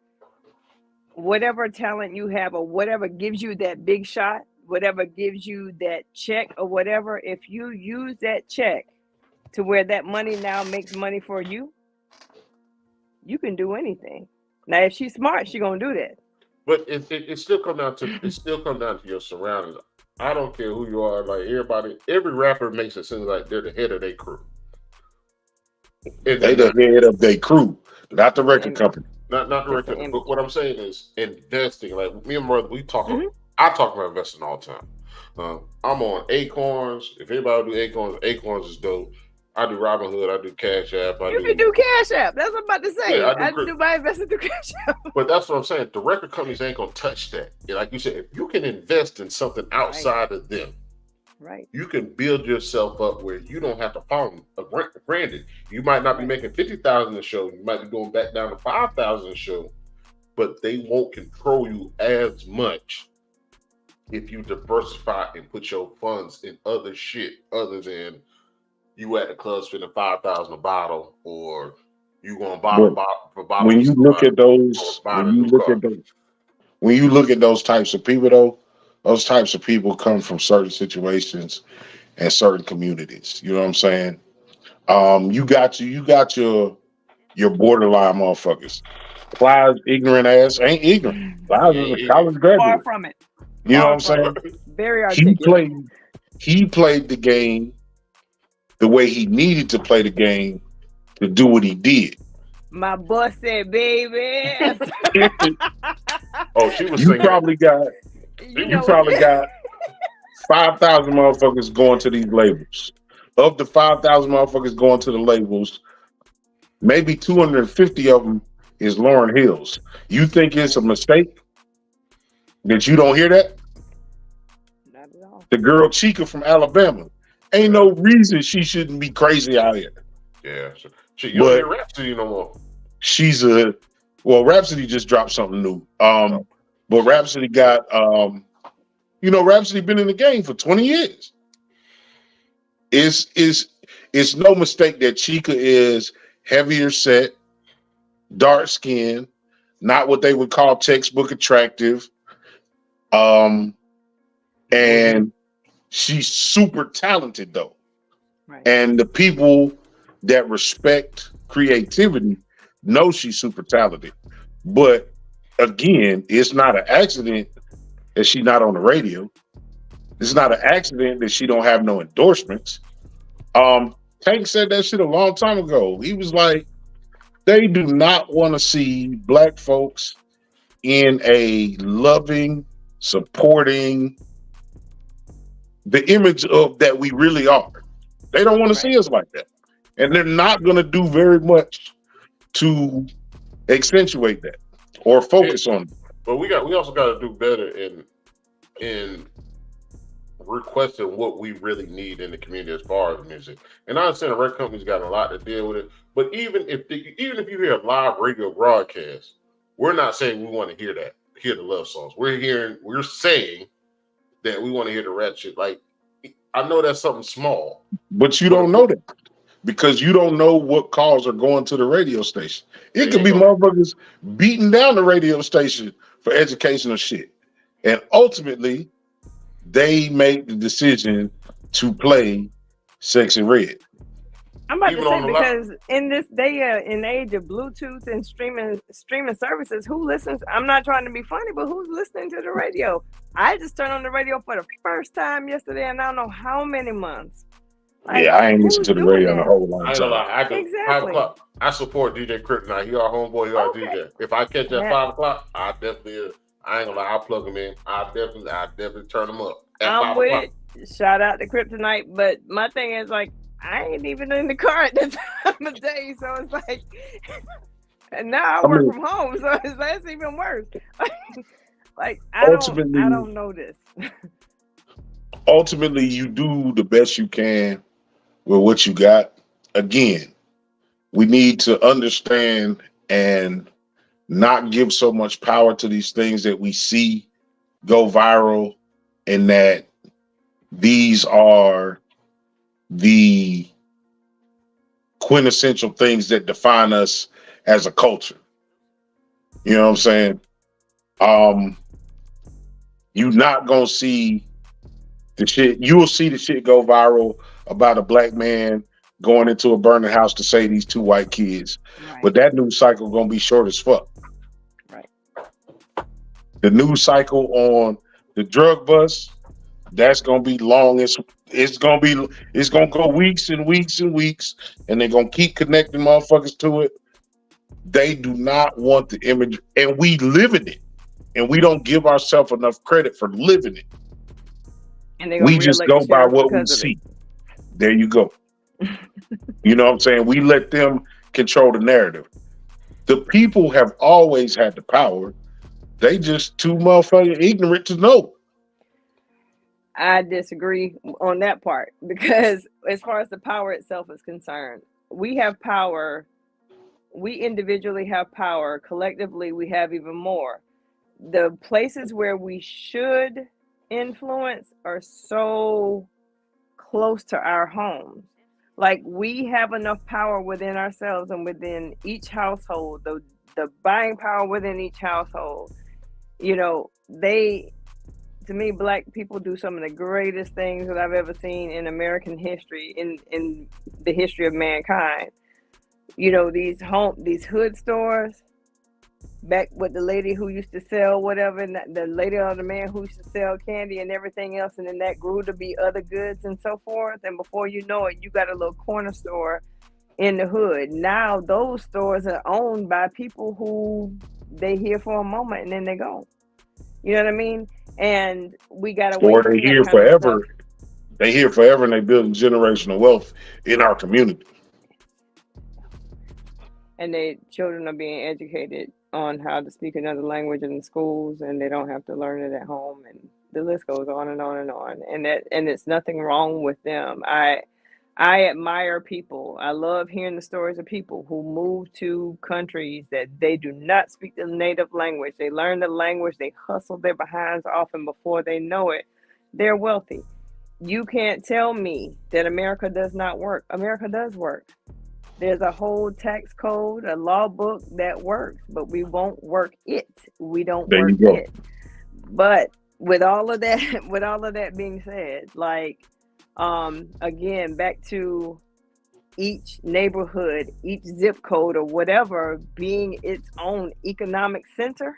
whatever talent you have, or whatever gives you that big shot, whatever gives you that check or whatever, if you use that check to where that money now makes money for you, you can do anything. Now, if she's smart, she's gonna do that. But it still come down to your surroundings. I don't care who you are. Like every rapper makes it seem like they're the head of their crew. They the head of their crew, not the record company. Not the It's an record. But what I'm saying is investing. Like me and my brother, we talk. Mhm. I talk about investing all the time. I'm on Acorns. If anybody do Acorns, Acorns is dope. I do Robinhood. I do Cash App. You can do Cash App. That's what I'm about to say. Yeah, I do my investment through Cash App. But that's what I'm saying. The record companies ain't gonna touch that. And like you said, if you can invest in something outside of them, right, you can build yourself up where you don't have to follow them. Granted, you might not be making 50,000 a show. You might be going back down to 5,000 a show, but they won't control you as much if you diversify and put your funds in other shit other than you at the club spending 5,000 a bottle, or you gonna buy a bottle. When you look at those, when you look at those types of people, though, those types of people come from certain situations and certain communities. You know what I'm saying? You got your borderline motherfuckers. Plies ignorant ass ain't ignorant. Plies is a college graduate. Far from it. You know what I'm saying? Very articulate. He played the game the way he needed to play the game to do what he did. My boss said, "Baby." Oh, she was you singing. Probably got 5,000 motherfuckers going to these labels. Of the 5,000 motherfuckers going to the labels, maybe 250 of them is Lauryn Hill's. You think it's a mistake that you don't hear that? Not at all. The girl Chica from Alabama. Ain't no reason she shouldn't be crazy out here. Yeah. You don't hear Rhapsody no more. Rhapsody just dropped something new. But Rhapsody got Rhapsody been in the game for 20 years. It's no mistake that Chica is heavier set, dark skin, not what they would call textbook attractive. And she's super talented though. Right. And the people that respect creativity know she's super talented. But again, it's not an accident that she's not on the radio. It's not an accident that she don't have no endorsements. Tank said that shit a long time ago. He was like, they do not want to see black folks in a loving, supporting, the image of that we really are. They don't want to see us like that. And they're not going to do very much to accentuate that or focus on it. But we also got to do better in requesting what we really need in the community as far as music. And I understand the record company's got a lot to deal with it. But even if you hear a live radio broadcast, we're not saying we want to hear the love songs. We're saying that we want to hear the rap shit. Like, I know that's something small. But you don't know that because you don't know what calls are going to the radio station. It could be motherfuckers beating down the radio station for educational shit. And ultimately, they make the decision to play Sexy Red. I'm about to say, because in this day and age of Bluetooth and streaming services, who listens? I'm not trying to be funny, but who's listening to the radio? I just turned on the radio for the first time yesterday, and I don't know how many months. Like, I ain't listened to the radio in a whole long time. Exactly. 5 o'clock. I support DJ Kryptonite. He our homeboy. He our DJ. If I catch at 5 o'clock, I ain't gonna lie. I'll plug him in. I definitely turn him up. I'm with it. Shout out to Kryptonite, but my thing is like, I ain't even in the car at this time of day, so it's like, and now I work from home, so that's even worse. Like I don't know this. Ultimately, you do the best you can with what you got. Again, we need to understand and not give so much power to these things that we see go viral, and that these are the quintessential things that define us as a culture. You know what I'm saying? You're not gonna see the shit. You will see the shit go viral about a black man going into a burning house to save these 2 white kids. Right. But that news cycle gonna be short as fuck. Right. The news cycle on the drug bust, That's gonna be long. It's gonna go weeks and weeks and weeks, and they're gonna keep connecting motherfuckers to it. They do not want the image, and we live in it, and we don't give ourselves enough credit for living it. And they're gonna We just reelect the go by sheriff what we because of it. see. There you go. You know what I'm saying? We let them control the narrative. The people have always had the power. They just too motherfucking ignorant to know. I disagree on that part because as far as the power itself is concerned, we have power. We individually have power. Collectively, we have even more. The places where we should influence are so close to our homes. Like we have enough power within ourselves and within each household, the buying power within each household. You know, they to me, black people do some of the greatest things that I've ever seen in American history, in the history of mankind. You know, these hood stores, back with the lady who used to sell whatever, and the lady or the man who used to sell candy and everything else, and then that grew to be other goods and so forth. And before you know it, you got a little corner store in the hood. Now those stores are owned by people who they here for a moment and then they go. You know what I mean? And we got away Or from they that here kind of stuff. forever. They here forever, and they building generational wealth in our community. And their children are being educated on how to speak another language in the schools, and they don't have to learn it at home, and the list goes on and on and on. And it's nothing wrong with them. I admire people. I love hearing the stories of people who move to countries that they do not speak the native language. They learn the language, they hustle their behinds off, and before they know it, they're wealthy. You can't tell me that America does not work. America does work. There's a whole tax code, a law book that works, but we won't work it. We don't There work you go. it. But with all of that, with all of that being said, like again, back to each neighborhood, each zip code or whatever being its own economic center.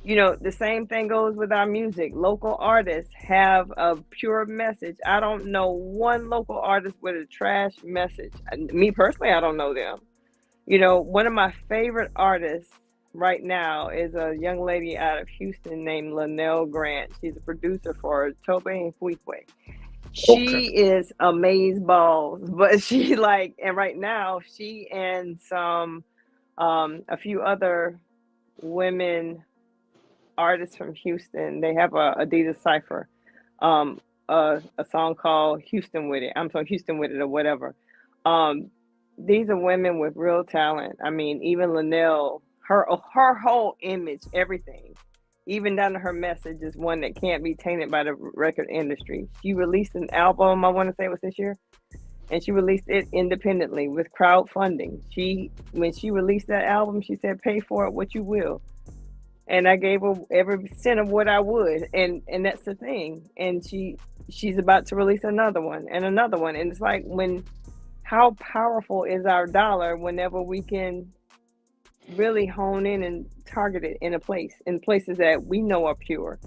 You know, the same thing goes with our music. Local artists have a pure message. I don't know one local artist with a trash message. Me personally, I don't know them. You know, one of my favorite artists right now is a young lady out of Houston named Linnell Grant. She's a producer for Tobe and Fuique. Okay. She is amaze balls, but she like, and right now she and some a few other women artists from Houston, they have a Adidas cipher, a song called Houston with it. I'm sorry, Houston with it or whatever. Um, these are women with real talent. I mean, even Linnell, her whole image, everything, even down to her message, is one that can't be tainted by the record industry. She released an album, I want to say it was this year, and she released it independently with crowdfunding. When she released that album, she said, "Pay for it what you will." And I gave her every cent of what I would, and that's the thing. And she's about to release another one and another one, and it's like, how powerful is our dollar whenever we can really hone in and target it in places that we know are pure,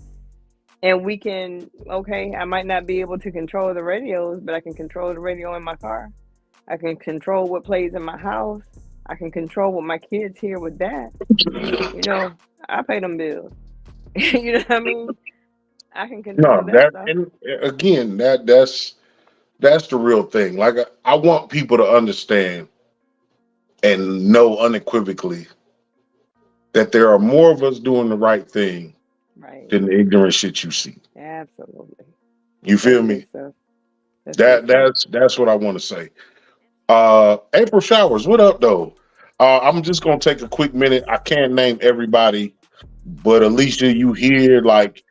and we can. Okay, I might not be able to control the radios, but I can control the radio in my car. I can control what plays in my house. I can control what my kids hear with that. You know, I pay them bills. You know what I mean? I can control No, that stuff. and again, that's the real thing. Like I want people to understand and know unequivocally that there are more of us doing the right thing Right. than the ignorant shit you see. Absolutely. You feel That's me? good stuff. That's good stuff. That's what I want to say. April Showers, what up though? I'm just gonna take a quick minute. I can't name everybody, but Alicia, you here, like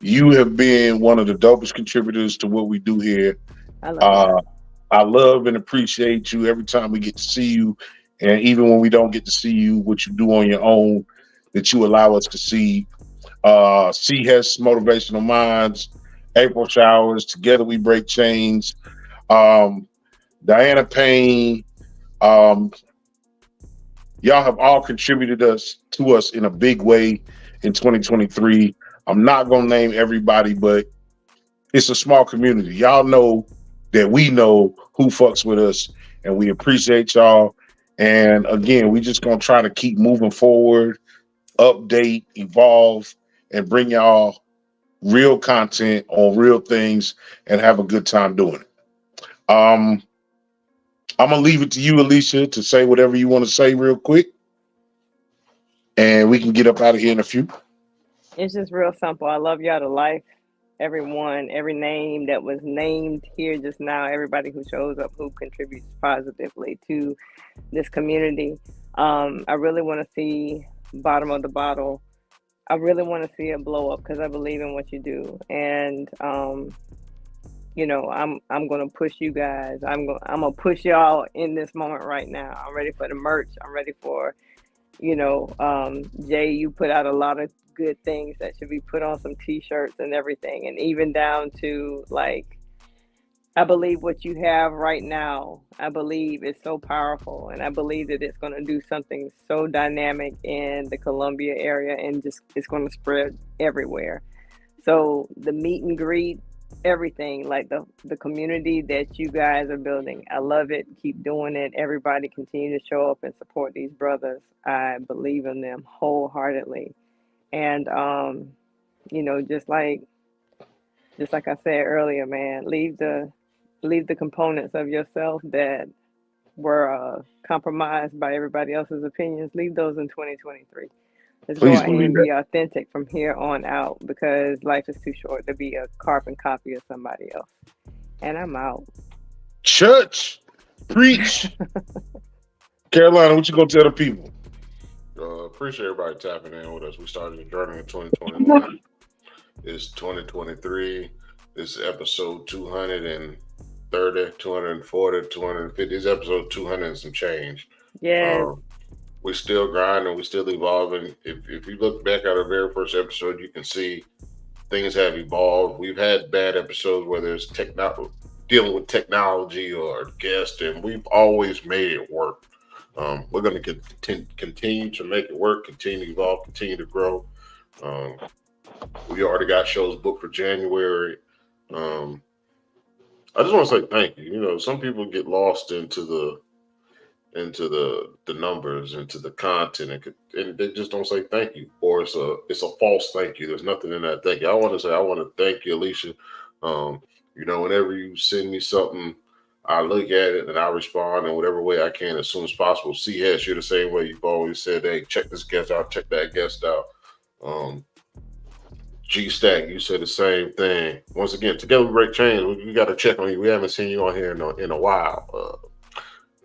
you have been one of the dopest contributors to what we do here. I love Uh, that. I love and appreciate you every time we get to see you, and even when we don't get to see you, what you do on your own, that you allow us to see. C has Motivational Minds, April Showers, Together We Break Chains, um, Diana Payne. Um, y'all have all contributed to us in a big way in 2023. I'm not gonna name everybody, but it's a small community. Y'all know that we know who fucks with us, and we appreciate y'all. And again, we just gonna try to keep moving forward, update, evolve, and bring y'all real content on real things and have a good time doing it. Um, I'm gonna leave it to you, Alicia, to say whatever you want to say real quick, and we can get up out of here in a few. It's just real simple. I love y'all to life. Everyone, every name that was named here just now, everybody who shows up, who contributes positively to this community. I really want to see bottom of the bottle. I really want to see it blow up because I believe in what you do, and I'm gonna push you guys. I'm gonna push y'all in this moment right now. I'm ready for the merch. I'm ready for Jay, you put out a lot of good things that should be put on some t-shirts and everything, and even down to like, I believe what you have right now, I believe it's so powerful, and I believe that it's going to do something so dynamic in the Columbia area, and just it's going to spread everywhere. So the meet and greet, everything, like the community that you guys are building, I love it. Keep doing it. Everybody continue to show up and support these brothers. I believe in them wholeheartedly. And just like I said earlier, man, leave the components of yourself that were compromised by everybody else's opinions. Leave those in 2023. Let's go Please out here believe and that. be authentic from here on out, because life is too short to be a carbon copy of somebody else. And I'm out. Church, preach. Carolina, what you gonna tell the people? Appreciate everybody tapping in with us. We started the journey in 2021. It's 2023. This is episode 230, 240, 250. This is episode 200 and some change. Yes. We're still grinding. We're still evolving. If you look back at our very first episode, you can see things have evolved. We've had bad episodes, whether it's dealing with technology or guests, and we've always made it work. We're going to continue to make it work, continue to evolve, continue to grow. We already got shows booked for January. I just want to say thank you. You know, some people get lost into the numbers, into the content, and they just don't say thank you, or it's a false thank you. There's nothing in that thank you. I want to thank you, Alicia. Whenever you send me something, I look at it and I respond in whatever way I can as soon as possible. C-Hesh, you're the same way. You've always said, hey, check this guest out, check that guest out. G-Stack, you said the same thing. Once again, together we break chains. We got to check on you. We haven't seen you on here in a while.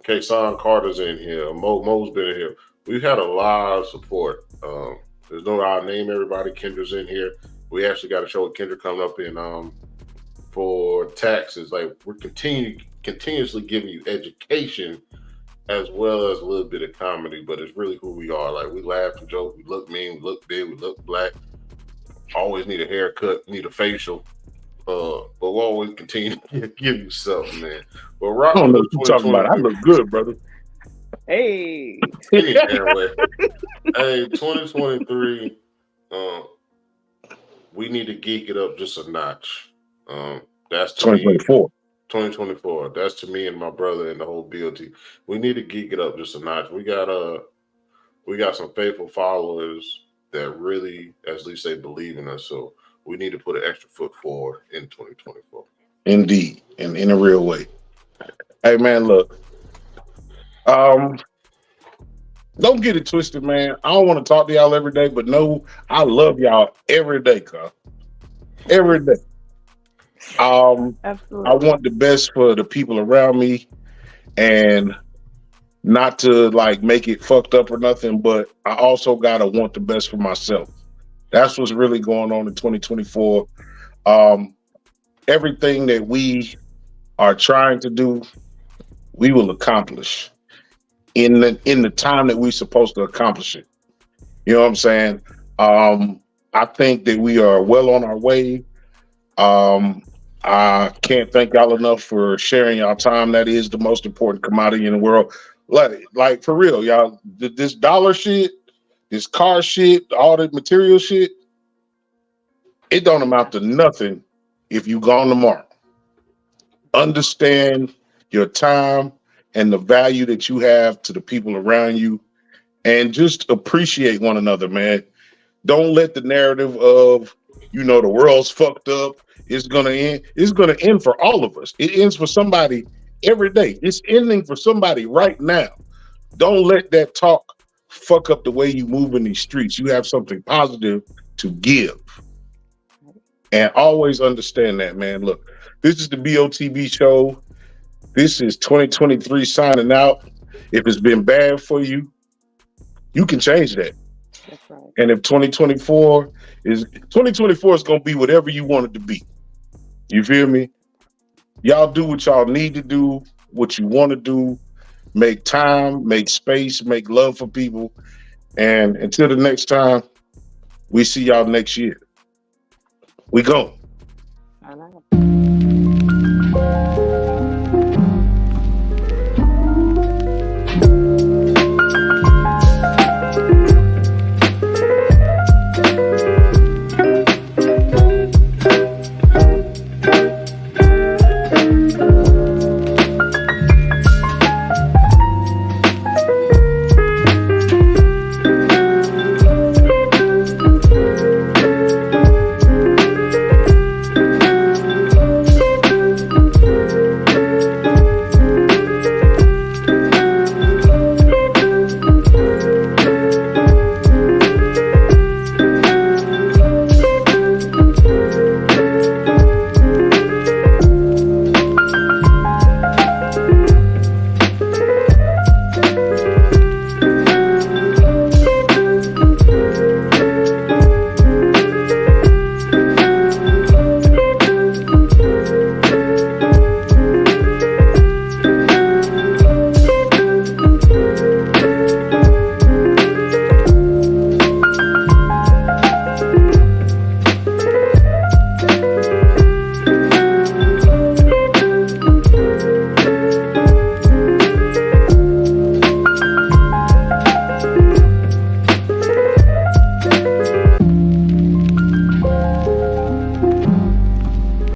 Kason Carter's in here. Mo's been in here. We've had a lot of support. There's no I'll name everybody. Kendra's in here. We actually got a show with Kendra coming up in for taxes. Like, we're continuously giving you education as well as a little bit of comedy, but it's really who we are. Like, we laugh and joke. We look mean. We look big. We look black. Always need a haircut. Need a facial. But we'll always continue to give you something, man. But I don't know what you're talking about. I look good, brother. Hey. Anyway, hey, 2023. We need to geek it up just a notch. That's to 2024. 2024. That's to me and my brother and the whole BOT. We need to geek it up just a notch. We got some faithful followers that really, at least they believe in us. So we need to put an extra foot forward in 2024. Indeed, and in a real way. Hey, man, look. Don't get it twisted, man. I don't want to talk to y'all every day, but no, I love y'all every day, cuz. Every day. Absolutely. I want the best for the people around me, and not to like make it fucked up or nothing, but I also gotta want the best for myself. That's what's really going on in 2024. Everything that we are trying to do, we will accomplish in the time that we're supposed to accomplish it. You know what I'm saying? I think that we are well on our way. I can't thank y'all enough for sharing y'all time. That is the most important commodity in the world. Like for real, y'all. This dollar shit, this car shit, all the material shit, it don't amount to nothing if you gone tomorrow. Understand your time and the value that you have to the people around you, and just appreciate one another, man. Don't let the narrative of, the world's fucked up, it's gonna end. It's gonna end for all of us. It ends for somebody every day. It's ending for somebody right now. Don't let that talk fuck up the way you move in these streets. You have something positive to give. And always understand that, man. Look, this is the BOTB show. This is 2023 signing out. If it's been bad for you, you can change that. That's right. And if 2024 is going to be whatever you want it to be. You feel me? Y'all do what y'all need to do, what you want to do. Make time, make space, make love for people. And until the next time, we see y'all next year. We go. I know.